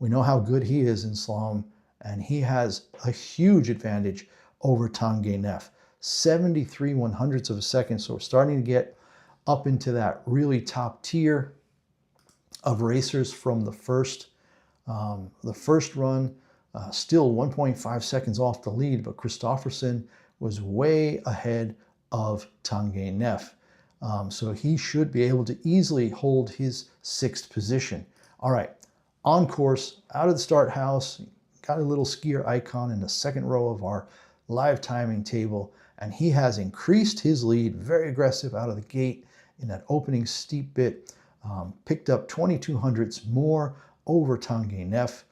We know how good he is in slalom, and he has a huge advantage over Tanguy Neff. 73 100ths of a second, so we're starting to get up into that really top tier of racers from the first run. Still 1.5 seconds off the lead, but Kristoffersen was way ahead of Tanguy Neff. So he should be able to easily hold his 6th position. All right, on course, out of the start house, got a little skier icon in the 2nd row of our live timing table, and he has increased his lead, very aggressive out of the gate in that opening steep bit, picked up 22 hundredths more over Tanguy Neff.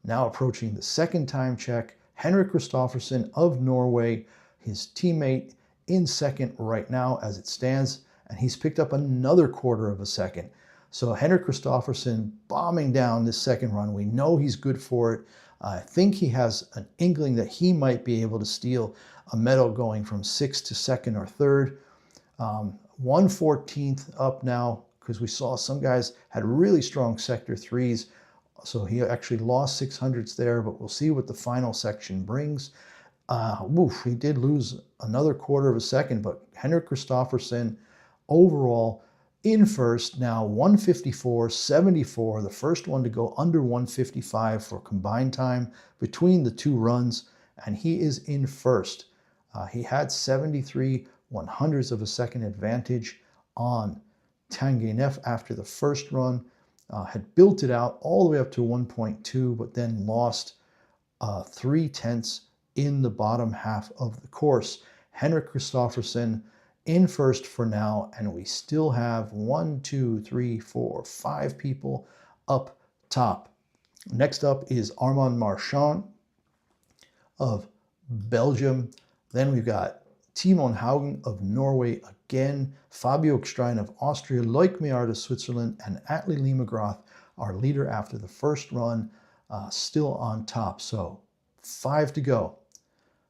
Now approaching the 2nd time check, Henrik Kristoffersen of Norway, his teammate in 2nd right now as it stands, and he's picked up another 1/4 of a second. So Henrik Kristoffersen bombing down this 2nd run. We know he's good for it. I think he has an inkling that he might be able to steal a medal going from 6th to 2nd or 3rd. 1/14 up now, because we saw some guys had really strong sector 3s. So he actually lost 6 hundredths there, but we'll see what the final section brings. He did lose another 1/4 of a second, but Henrik Kristoffersen overall in first now, 1:54.74, the first one to go under 1:55 for combined time between the 2 runs, and he is in first. He had 73 100ths of a second advantage on Tanguy Neff after the first run, had built it out all the way up to 1.2, but then lost 3/10 in the bottom half of the course. Henrik Kristoffersen in first for now, and we still have 1, 2, 3, 4, 5 people up top. Next up is Armand Marchand of Belgium. Then we've got Timon Haugen of Norway again, Fabio Ekstein of Austria, Loic Meillard of Switzerland, and Atle Limagrath, our leader after the first run, still on top. So 5 to go,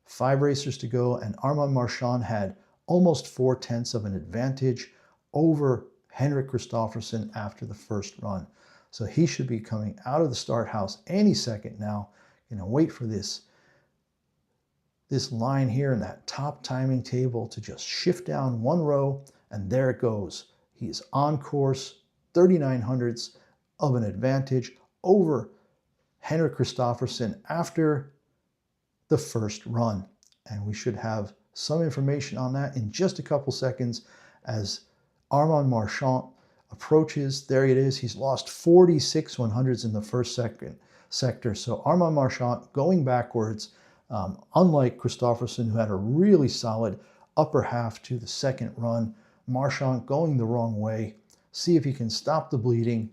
5 racers to go, and Armand Marchand had almost 4/10 of an advantage over Henrik Kristoffersen after the first run. So he should be coming out of the start house any second now. Wait for this line here in that top timing table to just shift down 1 row, and there it goes. He's on course, 39 hundredths of an advantage over Henrik Kristoffersen after the first run. And we should have some information on that in just a couple seconds as Armand Marchand approaches. There it is. He's lost 46 100ths in the first sector. So Armand Marchand going backwards, unlike Kristoffersen, who had a really solid upper half to the 2nd run. Marchand going the wrong way. See if he can stop the bleeding.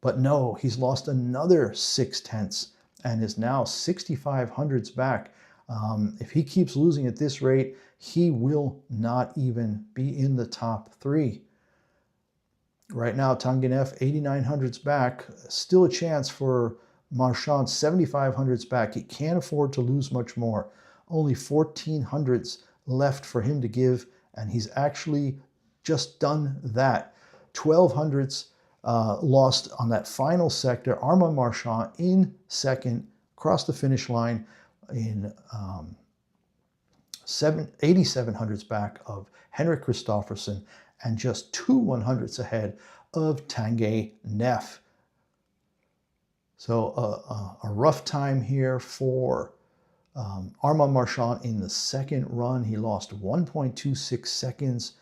But no, he's lost another 6/10 and is now 65 hundredths back. If he keeps losing at this rate, he will not even be in the top 3. Right now, Tanguy Neff, 89 hundredths back. Still a chance for Marchand, 75 hundredths back. He can't afford to lose much more. Only 14 hundredths left for him to give, and he's actually just done that. 12 hundredths lost on that final sector. Armand Marchand in 2nd, across the finish line in 87 hundredths back of Henrik Kristoffersen, and just 2 100ths ahead of Tanguy Neff. So a rough time here for Armand Marchand in the 2nd run. He lost 1.26 seconds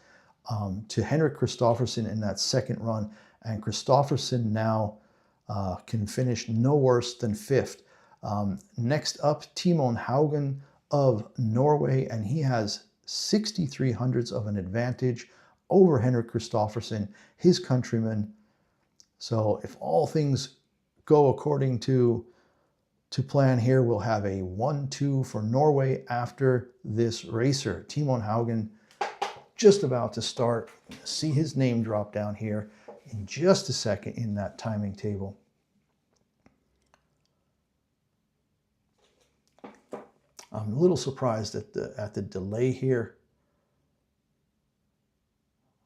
to Henrik Kristoffersen in that 2nd run, and Kristoffersen now can finish no worse than 5th. Next up, Timon Haugen of Norway, and he has 63 hundredths of an advantage over Henrik Kristoffersen, his countryman. So if all things go according to plan here, we'll have a 1-2 for Norway after this racer. Timon Haugen just about to start. See his name drop down here in just a second in that timing table. I'm a little surprised at the delay here.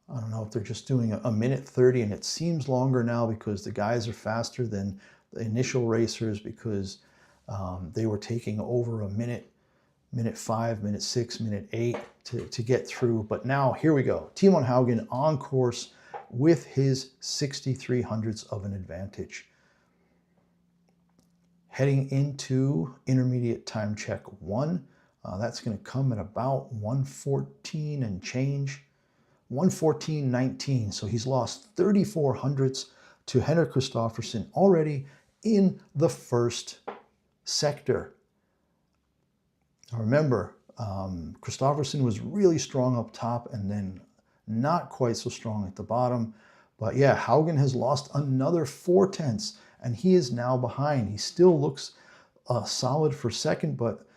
I don't know if they're just doing a minute 30, and it seems longer now because the guys are faster than the initial racers, because they were taking over a minute minute 5, minute 6, minute 8 to get through. But now here we go. Timon Haugen on course with his 63 hundredths of an advantage. Heading into intermediate time check 1. That's going to come at about 1:14 and change. 1:14.19. So he's lost 34 hundredths to Henrik Kristoffersen already in the first sector. Now remember, Kristoffersen was really strong up top and then not quite so strong at the bottom. But yeah, Haugen has lost another 4/10 and he is now behind. He still looks solid for second, but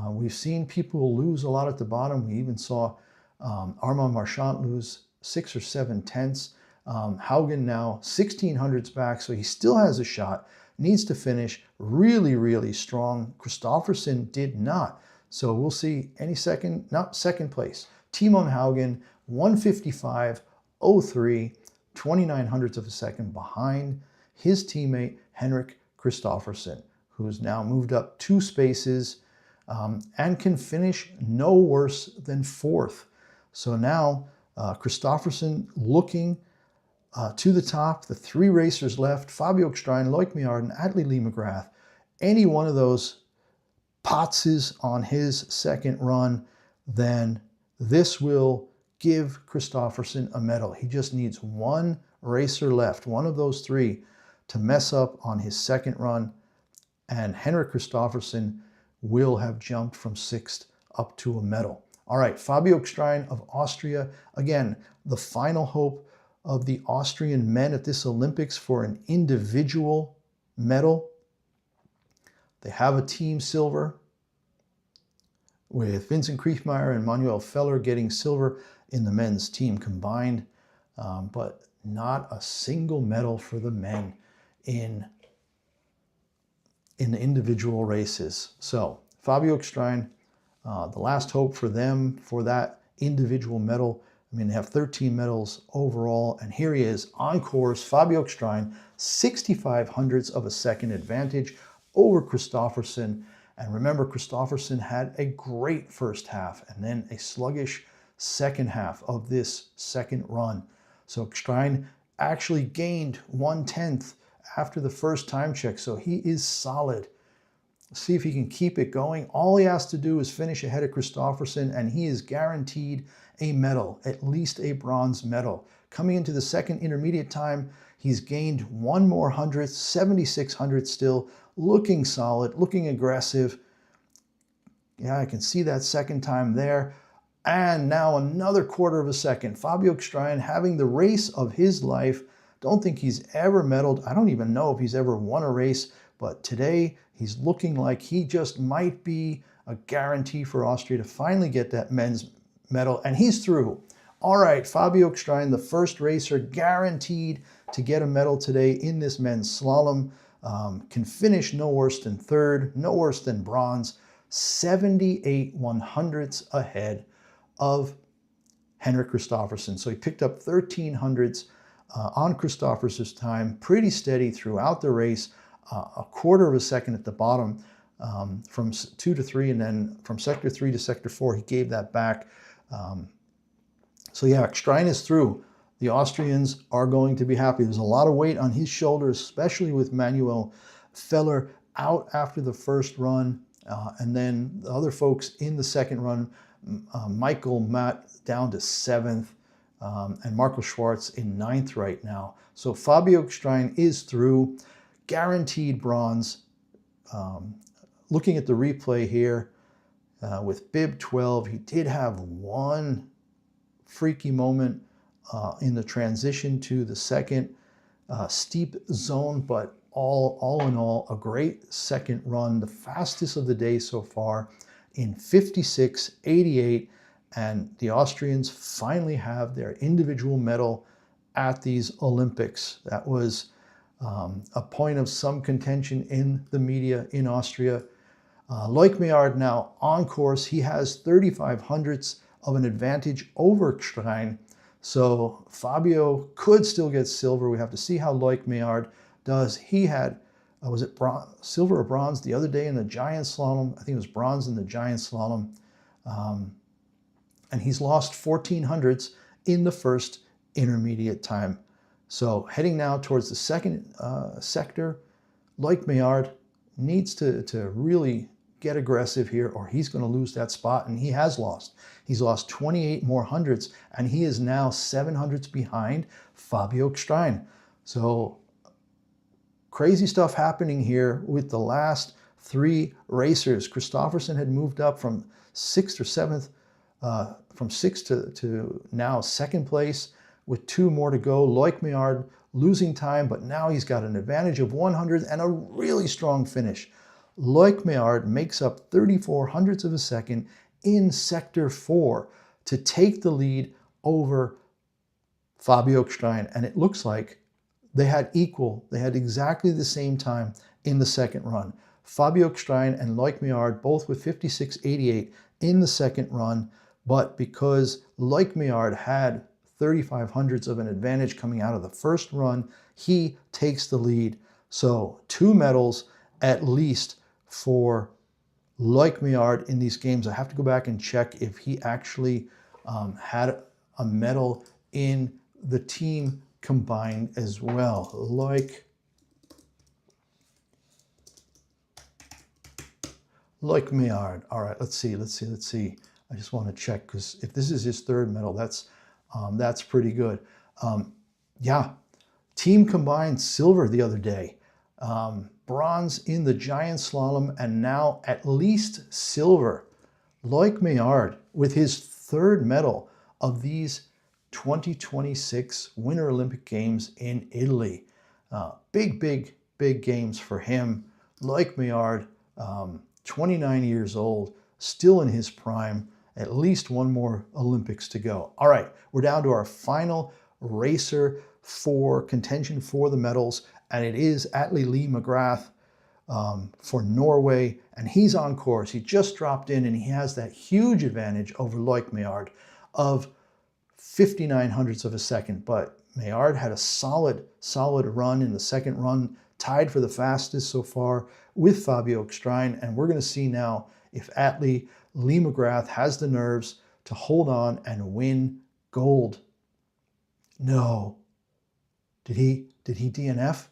we've seen people lose a lot at the bottom. We even saw Armand Marchand lose 6 or 7 tenths. Haugen now 16 hundredths back, so he still has a shot. Needs to finish really, really strong. Kristoffersen did not. So we'll see any second, not second place. Timon Haugen, 1:55.03, 29 hundredths of a second behind his teammate Henrik Kristoffersen, who's now moved up 2 spaces and can finish no worse than 4th. So now Kristoffersen looking to the top, the 3 racers left, Fabio Ekstrand, Loic Meillard, and Attlee Lee McGrath. Any one of those potses on his second run, then this will give Kristoffersen a medal. He just needs 1 racer left, one of those 3, to mess up on his second run, and Henrik Kristoffersen will have jumped from 6th up to a medal. All right, Fabio Ekstrand of Austria. Again, the final hope of the Austrian men at this Olympics for an individual medal. They have a team silver with Vincent Kriechmeier and Manuel Feller getting silver in the men's team combined, but not a single medal for the men in the individual races. So Fabio Ekstrand, the last hope for them for that individual medal. I mean, they have 13 medals overall, and here he is on course. Fabio Ekstrand, 65 hundredths of a second advantage over Kristoffersen. And remember, Kristoffersen had a great first half and then a sluggish second half of this second run. So Ekstrand actually gained 1/10 after the first time check, so he is solid. See if he can keep it going. All he has to do is finish ahead of Kristoffersen, and he is guaranteed a medal, at least a bronze medal. Coming into the second intermediate time, he's gained 1 more hundredth, 76 hundredths still, looking solid, looking aggressive. Yeah, I can see that second time there. And now another 1/4 of a second. Fabio Ekstrand having the race of his life. Don't think he's ever medaled. I don't even know if he's ever won a race, but today he's looking like he just might be a guarantee for Austria to finally get that men's medal, and he's through. All right, Fabio Ekstrand, the first racer guaranteed to get a medal today in this men's slalom, can finish no worse than 3rd, no worse than bronze, 78 100ths ahead of Henrik Kristoffersen. So he picked up 13 hundredths on Kristoffersen's time, pretty steady throughout the race, a 1/4 of a second at the bottom from 2 to 3, and then from sector 3 to sector 4, he gave that back. So yeah, Ekstrand is through. The Austrians are going to be happy. There's a lot of weight on his shoulders, especially with Manuel Feller out after the first run, and then the other folks in the second run, Michael Matt down to 7th, and Marco Schwartz in 9th right now. So Fabio Ekstrand is through, guaranteed bronze. Looking at the replay here, with bib 12, he did have one freaky moment in the transition to the second steep zone, but all in all, a great second run, the fastest of the day so far in 56.88, and the Austrians finally have their individual medal at these Olympics. That was a point of some contention in the media in Austria. Loic Meillard now on course. He has 35 hundredths of an advantage over Ekstrand. So Fabio could still get silver. We have to see how Loic Meillard does. He had Was it silver or bronze the other day in the Giant Slalom? I think it was bronze in the Giant Slalom. And he's lost 1400ths in the first intermediate time. So heading now towards the second sector, Loic Meillard needs to really get aggressive here, or he's going to lose that spot, and he has lost. He's lost 28 more hundredths, and he is now 700ths behind Fabio Gstrein. So crazy stuff happening here with the last three racers. Kristoffersen had moved up from 6th or 7th, from 6th to now 2nd place with 2 more to go. Loic Meillard losing time, but now he's got an advantage of 100 and a really strong finish. Loic Meillard makes up 34 hundredths of a second in Sector 4 to take the lead over Fabio Gstrein. And it looks like they had exactly the same time in the second run. Fabio Gstrein and Loic Meillard both with 56.88 in the second run, but because Loic Meillard had 35 hundredths of an advantage coming out of the first run, he takes the lead. So 2 medals at least for Loic Meillard in these games. I have to go back and check if he actually had a medal in the team combined as well. Loic Meillard. All right, let's see. I just want to check, because if this is his 3rd medal, that's pretty good. Yeah, team combined silver the other day. Bronze in the Giant Slalom, and now at least silver. Loic Meillard with his 3rd medal of these 2026 Winter Olympic Games in Italy. Big games for him. Loic Meillard, 29 years old, still in his prime, at least 1 more Olympics to go. All right, we're down to our final racer for contention for the medals, and it is Atle Lee McGrath for Norway, and he's on course. He just dropped in, and he has that huge advantage over Loic Meillard of 59 hundredths of a second. But Meillard had a solid run in the second run, tied for the fastest so far with Fabio Gstrein, and we're going to see now if Atle Lee McGrath has the nerves to hold on and win gold. No. Did he DNF?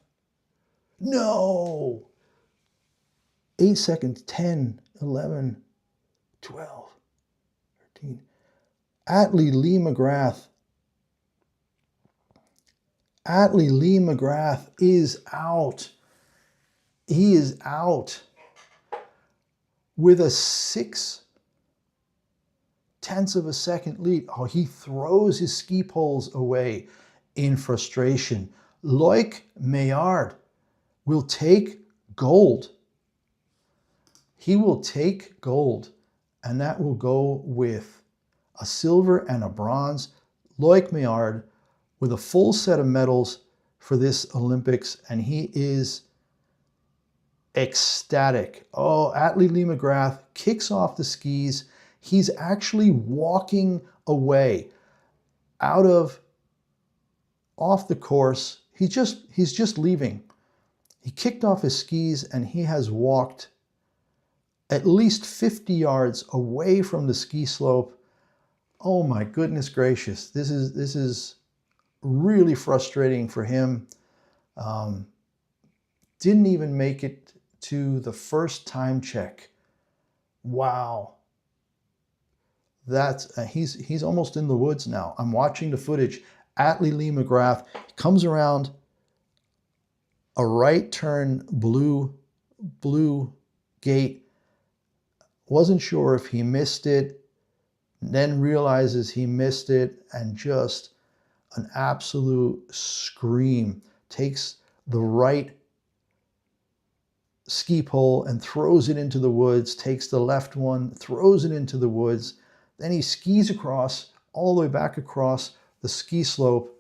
No! 8 seconds, 10, 11, 12, 13. Atle Lee McGrath. Atle Lee McGrath is out. He is out with a 0.6 of a second lead. Oh, he throws his ski poles away in frustration. Loic Meillard will take gold. He will take gold, and that will go with a silver and a bronze. Loic Meillard with a full set of medals for this Olympics, and he is ecstatic. Oh, Atle Lee McGrath kicks off the skis. He's actually walking away off the course. He's just leaving. He kicked off his skis, and he has walked at least 50 yards away from the ski slope. Oh my goodness gracious. This is really frustrating for him. Didn't even make it to the first time check. Wow. That's he's almost in the woods now. I'm watching the footage. Atle Lee McGrath comes around a right turn blue gate. Wasn't sure if he missed it, then realizes he missed it, and just an absolute scream. Takes the right ski pole and throws it into the woods, takes the left one, throws it into the woods. Then he skis across, all the way back across the ski slope,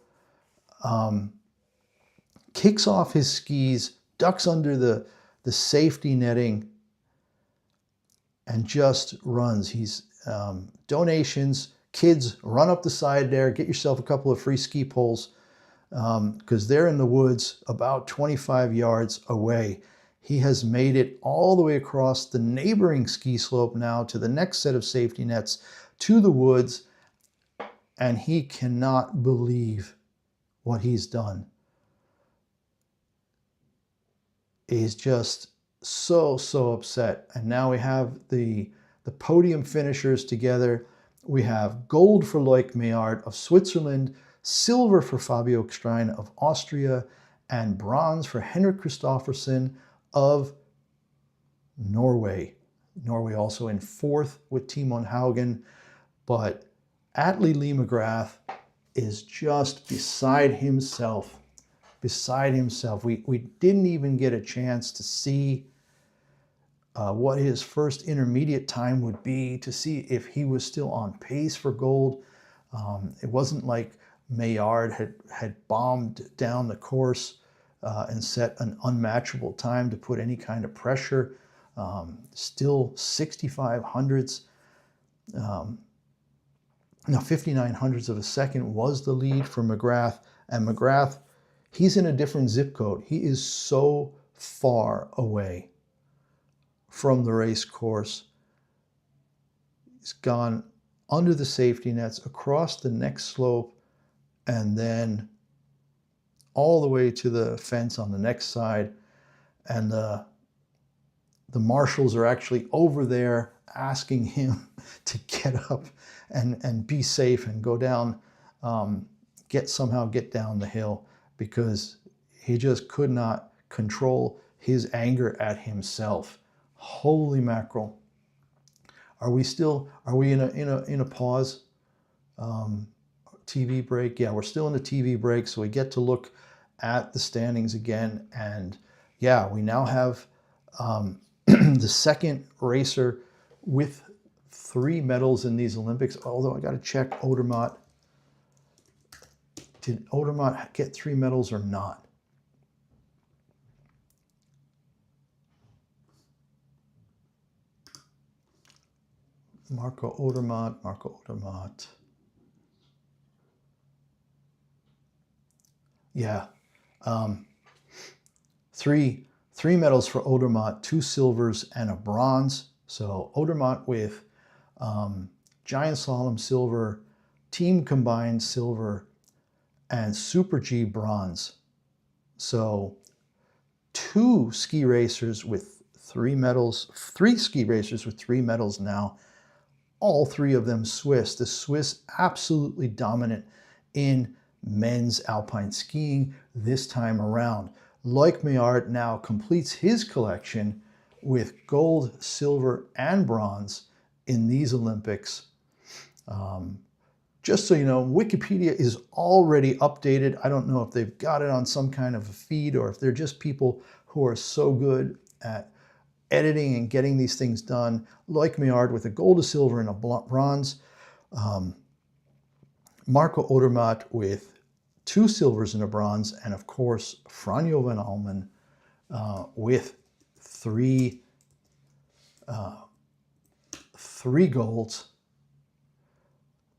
kicks off his skis, ducks under the safety netting, and just runs. He's donations. Kids, run up the side there, get yourself a couple of free ski poles, because they're in the woods about 25 yards away. He has made it all the way across the neighboring ski slope now to the next set of safety nets, to the woods, and he cannot believe what he's done. He's just so upset. And now we have the podium finishers together. We have gold for Loic Meillard of Switzerland, silver for Fabio Stein of Austria, and bronze for Henrik Kristoffersen of Norway. Norway also in fourth with Timon Haugen, but Atle Lee McGrath is just beside himself. We didn't even get a chance to see what his first intermediate time would be, to see if he was still on pace for gold. It wasn't like Meillard had bombed down the course and set an unmatchable time to put any kind of pressure. Still 6,500ths. Now 5900ths of a second was the lead for McGrath. And McGrath, he's in a different zip code. He is so far away from the race course. He's gone under the safety nets, across the next slope, and then all the way to the fence on the next side. And the marshals are actually over there asking him to get up and be safe and go down, somehow get down the hill, because he just could not control his anger at himself. Holy mackerel. Are we in a pause? TV break? Yeah, we're still in a TV break, so we get to look at the standings again. And yeah, we now have the second racer with 3 medals in these Olympics, although I got to check Odermatt. Did Odermatt get 3 medals or not? Marco Odermatt. Yeah. 3 medals for Odermatt, 2 silvers and a bronze. So Odermatt with Giant Slalom silver, team combined silver, and Super G bronze. So 2 ski racers with 3 medals, 3 ski racers with 3 medals now. All 3 of them Swiss. The Swiss absolutely dominant in men's alpine skiing this time around. Loic Meillard now completes his collection with gold, silver, and bronze in these Olympics. Just so you know, Wikipedia is already updated. I don't know if they've got it on some kind of a feed or if they're just people who are so good at editing and getting these things done. Loic Meillard with a gold, a silver, and a bronze. Marco Odermatt with 2 silvers and a bronze. And of course, Franjo van Almen with 3 golds.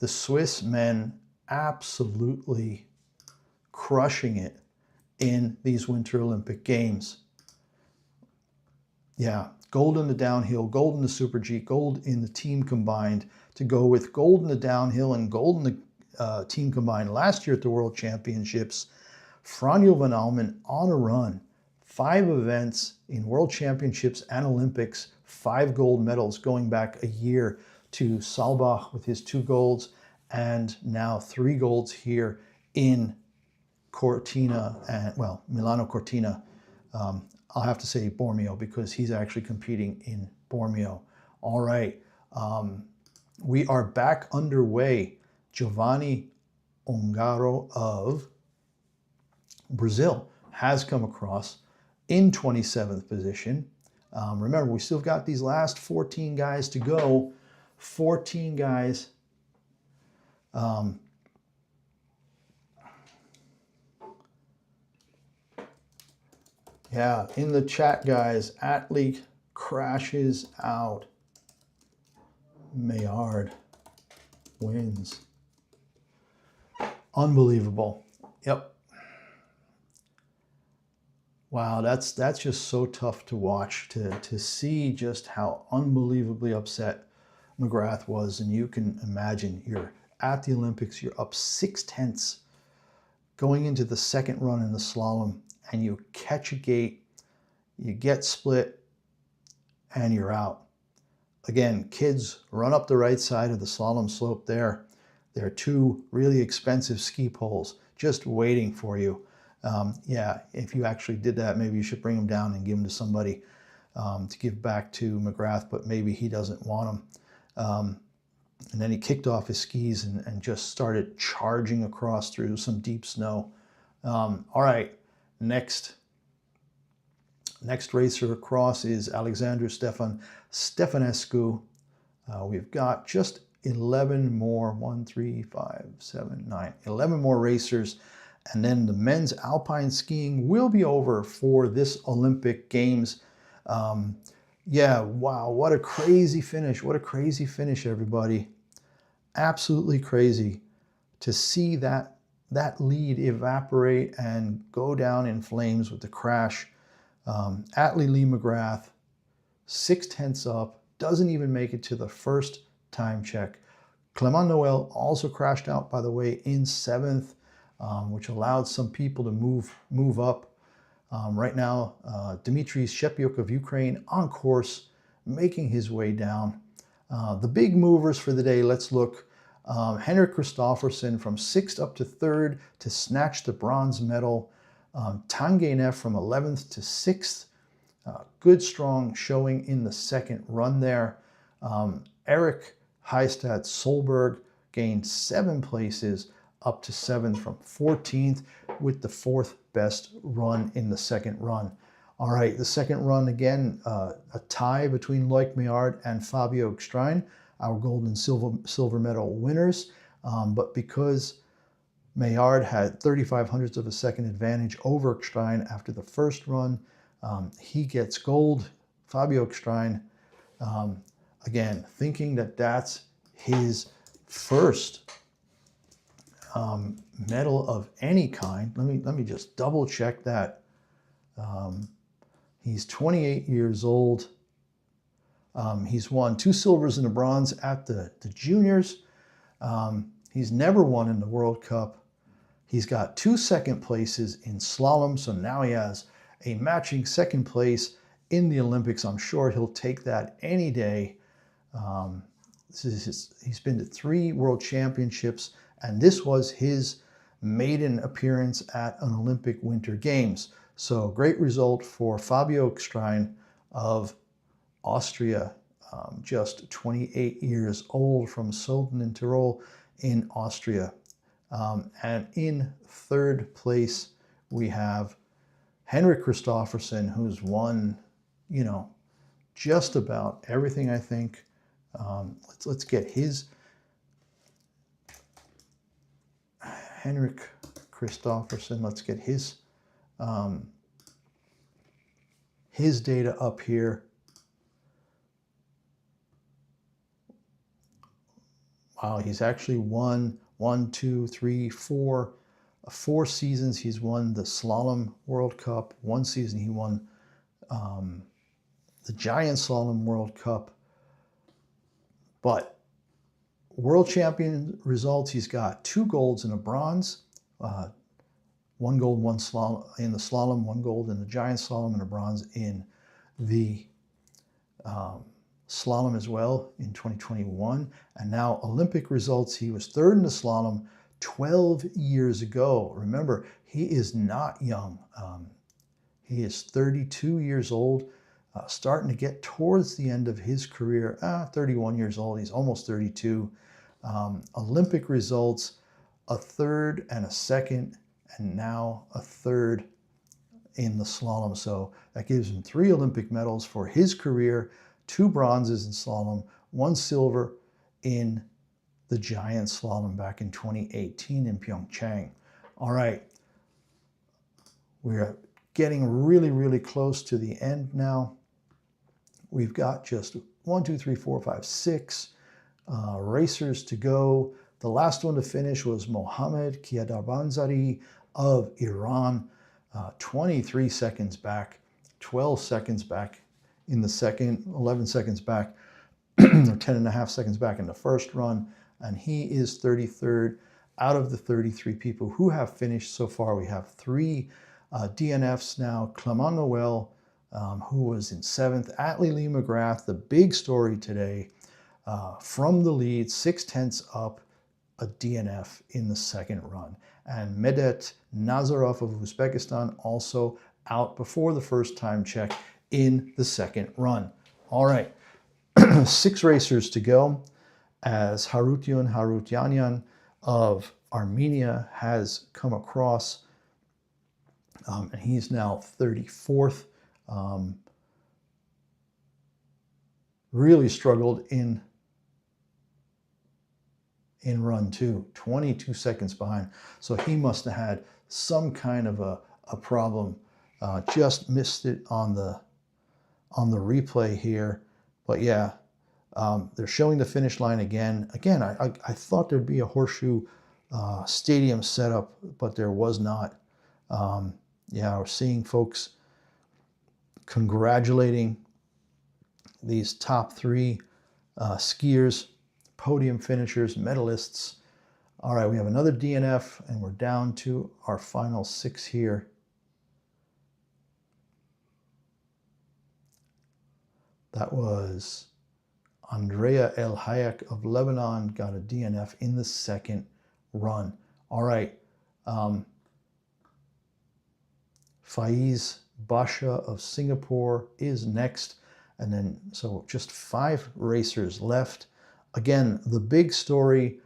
The Swiss men absolutely crushing it in these Winter Olympic Games. Yeah, gold in the downhill, gold in the Super G, gold in the team combined, to go with gold in the downhill and gold in the team combined last year at the World Championships. Franjo van Almen on a run. 5 events in World Championships and Olympics, 5 gold medals going back a year to Saalbach with his 2 golds, and now 3 golds here in Cortina and, well, Milano Cortina. I'll have to say Bormio because he's actually competing in Bormio. All right, we are back underway. Giovanni Ongaro of Brazil has come across in 27th position. Remember, we still got these last 14 guys to go. 14 guys. Yeah, in the chat, guys, Atle crashes out. Meillard wins. Unbelievable. Yep. Wow, that's just so tough to watch, to see just how unbelievably upset McGrath was. And you can imagine, you're at the Olympics, you're up 6/10 going into the second run in the slalom, and you catch a gate, you get split, and you're out. Again, kids, run up the right side of the slalom slope there. There are two really expensive ski poles just waiting for you. Yeah, if you actually did that, maybe you should bring them down and give them to somebody to give back to McGrath, but maybe he doesn't want them. And then he kicked off his skis and just started charging across through some deep snow. All right, next racer across is Alexandru Stefanescu. We've got just 11 more, 1, 3, 5, 7, 9, 11 more racers. And then the men's alpine skiing will be over for this Olympic Games. Yeah, wow, what a crazy finish. What a crazy finish, everybody. Absolutely crazy to see that lead evaporate and go down in flames with the crash. Attlee Lee McGrath, 6/10 up, doesn't even make it to the first time check. Clement Noel also crashed out, by the way, in 7th, which allowed some people to move up. Right now, Dmitry Shepiuk of Ukraine on course, making his way down. The big movers for the day, let's look. Henrik Kristoffersen from 6th up to 3rd to snatch the bronze medal. Tanguy Neff from 11th to 6th. Good, strong showing in the second run there. Eric Heistad Solberg gained 7 places up to 7th from 14th with the 4th best run in the second run. All right, the second run again, a tie between Loic Meillard and Fabio Gstrein, our gold and silver medal winners. But because Meillard had 35 hundredths of a second advantage over Gstrein after the first run, he gets gold. Fabio Gstrein, again, thinking that that's his first medal of any kind. Let me just double check that. He's 28 years old. He's won 2 silvers and a bronze at the juniors. He's never won in the World Cup. He's got 2 second places in slalom, so now he has a matching second place in the Olympics. I'm sure he'll take that any day. He's been to 3 World Championships, and this was his maiden appearance at an Olympic Winter Games. So great result for Fabio Gstrein of Austria, just 28 years old, from Sölden in Tyrol in Austria. And in 3rd place, we have Henrik Kristoffersen, who's won, just about everything, I think. Let's get his Henrik Kristoffersen. Let's get his data up here. Wow, he's actually won 4 seasons. He's won the Slalom World Cup. 1 season he won the Giant Slalom World Cup. But World Champion results, he's got 2 golds and a bronze. 1 gold, 1 slalom in the slalom, 1 gold in the Giant Slalom, and a bronze in the slalom as well in 2021. And now Olympic results, he was 3rd in the slalom 12 years ago. Remember, he is not young. He is 32 years old, starting to get towards the end of his career. 31 years old, he's almost 32. Olympic results, a 3rd and a 2nd, and now a 3rd in the slalom. So that gives him 3 Olympic medals for his career, 2 bronzes in slalom, 1 silver in the Giant Slalom back in 2018 in Pyeongchang. All right, we're getting really, really close to the end now. We've got just 1, 2, 3, 4, 5, 6 racers to go. The last one to finish was Mohammad Kiadabanzari of Iran. 23 seconds back, 12 seconds back in the second, 11 seconds back, or 10 and a half seconds back in the first run. And he is 33rd out of the 33 people who have finished so far. We have 3 DNFs now. Clement Noel, who was in 7th. Attlee Lee McGrath, the big story today, from the lead, 6/10 up, a DNF in the second run. And Medet Nazarov of Uzbekistan also out before the first time check in the second run. All right, 6 racers to go, as Harutyun Harutyanyan of Armenia has come across, and he's now 34th. Really struggled in run 2, 22 seconds behind. So he must have had some kind of a problem. Just missed it on the replay here. But yeah, they're showing the finish line again. Again, I thought there'd be a horseshoe stadium setup, but there was not. Yeah, we're seeing folks congratulating these top 3 skiers, podium finishers, medalists. All right, we have another DNF, and we're down to our final 6 here. That was Andrea El Hayek of Lebanon, got a DNF in the second run. All right, Faiz Basha of Singapore is next. And then, so just 5 racers left. Again, the big story,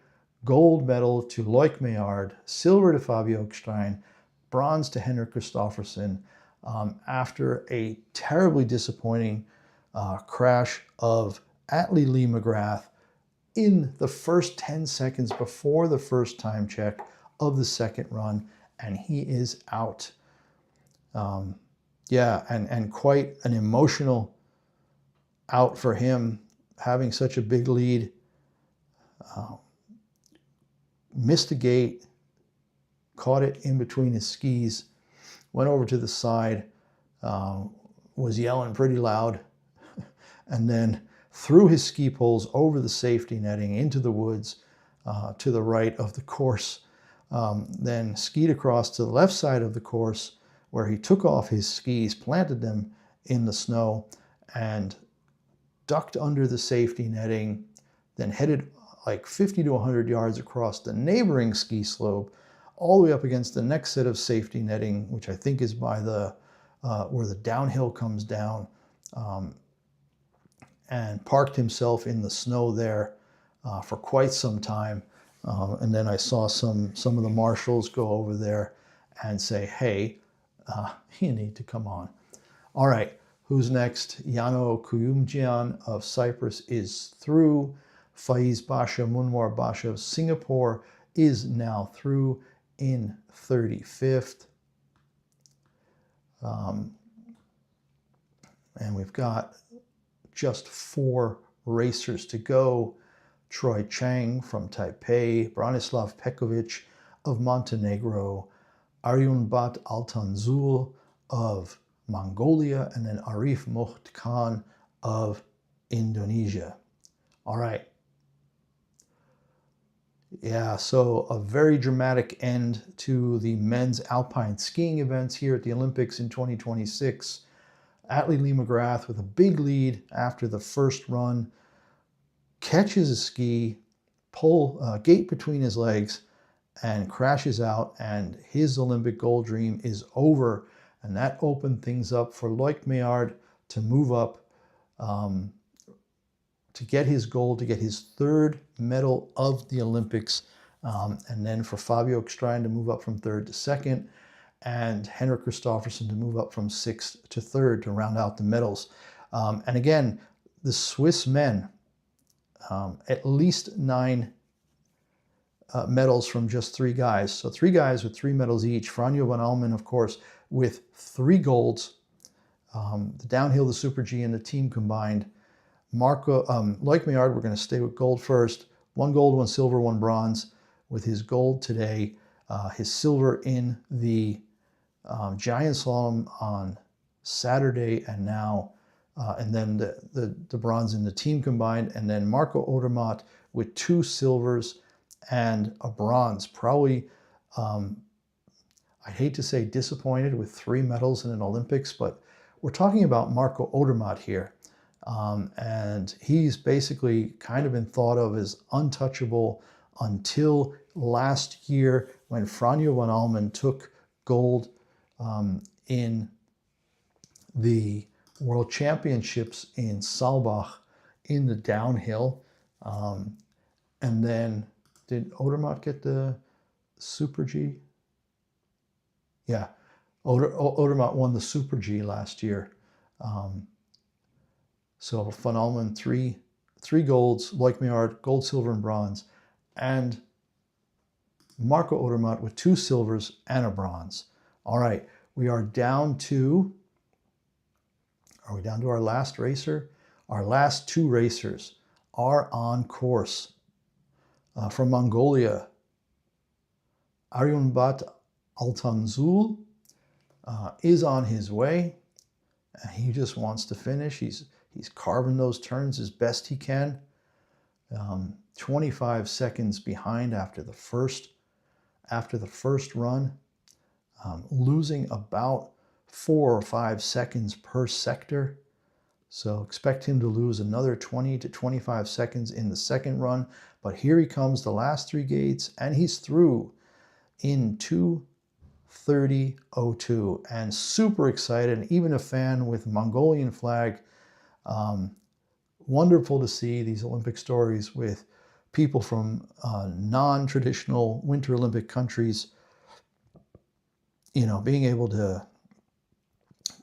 gold medal to Loic Meillard, silver to Fabio Ekstein, bronze to Henrik Kristoffersen, after a terribly disappointing crash of Attlee Lee McGrath in the first 10 seconds before the first time check of the second run, and he is out. Yeah, and quite an emotional out for him, having such a big lead. Missed a gate, caught it in between his skis, went over to the side, was yelling pretty loud, and then threw his ski poles over the safety netting into the woods to the right of the course, then skied across to the left side of the course, where he took off his skis, planted them in the snow, and ducked under the safety netting, then headed like 50 to 100 yards across the neighboring ski slope, all the way up against the next set of safety netting, which I think is by the where the downhill comes down, and parked himself in the snow there for quite some time. And then I saw some of the marshals go over there and say, hey, you need to come on. All right, who's next? Yano Kuyumjian of Cyprus is through. Faiz Basha, Munwar Basha of Singapore is now through in 35th. And we've got just 4 racers to go. Troy Chang from Taipei, Branislav Pekovic of Montenegro, Aryunbat Altanzul of Mongolia, and then Arif Moht Khan of Indonesia. All right. Yeah, so a very dramatic end to the men's alpine skiing events here at the Olympics in 2026. Attlee Lee McGrath with a big lead after the first run, catches a ski, gate between his legs, and crashes out, and his Olympic gold dream is over. And that opened things up for Loic Meillard to move up, to get his gold, to get his 3rd medal of the Olympics, and then for Fabio Ekstein to move up from 3rd to 2nd, and Henrik Kristoffersen to move up from 6th to 3rd to round out the medals. And again, the Swiss men, at least 9 medals from just 3 guys. So 3 guys with 3 medals each. Franjo van Almen, of course, with 3 golds. The downhill, the Super G, and the team combined. Loic Meillard, we're going to stay with gold first. 1 gold, 1 silver, 1 bronze, with his gold today, his silver in the Giant Slalom on Saturday, and now and then the bronze in the team combined, and then Marco Odermatt with 2 silvers and a bronze. Probably, I hate to say disappointed with 3 medals in an Olympics, but we're talking about Marco Odermatt here. And he's basically kind of been thought of as untouchable until last year when Franjo van Almen took gold in the World Championships in Saalbach in the downhill. And then, did Odermatt get the Super G? Yeah, Odermatt won the Super G last year. So Van Almen, three golds, Leukmeyaard, gold, silver, and bronze, and Marco Odermatt with 2 silvers and a bronze. All right, we are down to our last racer? Our last 2 racers are on course. From Mongolia, Aryunbat Altanzul is on his way. He just wants to finish. He's carving those turns as best he can. 25 seconds behind after the first run, losing about 4 or 5 seconds per sector. So expect him to lose another 20 to 25 seconds in the second run. But here he comes, the last 3 gates, and he's through in 2:30:02, and super excited. Even a fan with Mongolian flag. Wonderful to see these Olympic stories with people from non-traditional Winter Olympic countries, being able to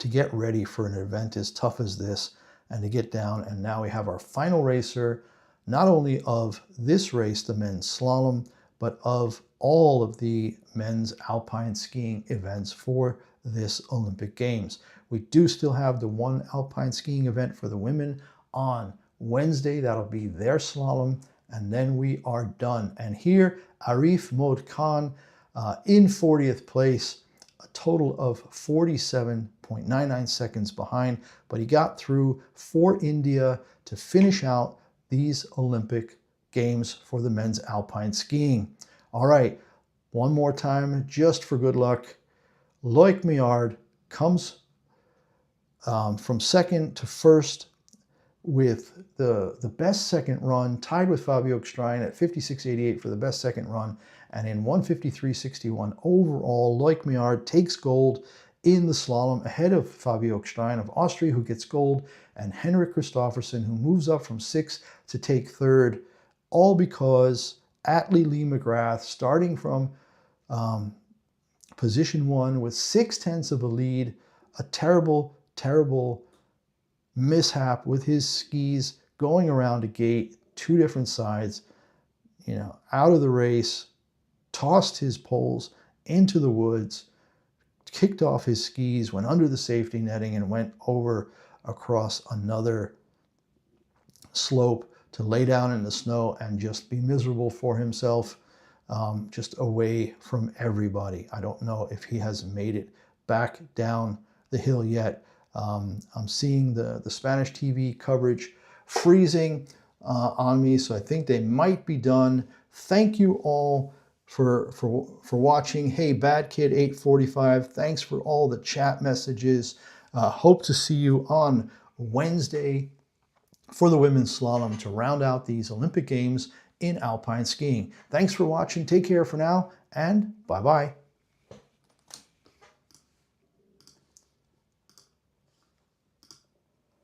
get ready for an event as tough as this and to get down. And now we have our final racer, not only of this race, the men's slalom, but of all of the men's alpine skiing events for this Olympic Games. We do still have the one alpine skiing event for the women on Wednesday. That'll be their slalom, and then we are done. And here, Arif Mod Khan in 40th place, a total of 47.99 seconds behind, but he got through for India to finish out these Olympic Games for the men's alpine skiing. All right, one more time, just for good luck. Leukmeyaard comes from second to first with the best second run, tied with Fabio Gstrein at 56.88 for the best second run, and in 1:53.61 overall, Leukmeyaard takes gold in the slalom ahead of Fabio Gstrein of Austria, who gets gold, and Henrik Kristoffersen, who moves up from 6th to take 3rd, all because Atlee Lee McGrath, starting from position 1 with 0.6 of a lead, a terrible, terrible mishap with his skis going around a gate, 2 different sides, out of the race, tossed his poles into the woods, kicked off his skis, went under the safety netting, and went over across another slope to lay down in the snow and just be miserable for himself, just away from everybody. I don't know if he has made it back down the hill yet. I'm seeing the Spanish TV coverage freezing on me, so I think they might be done. Thank you all for watching. Hey, Bad Kid 845, thanks for all the chat messages. Hope to see you on Wednesday for the women's slalom to round out these Olympic Games in alpine skiing. Thanks for watching. Take care for now, and bye-bye.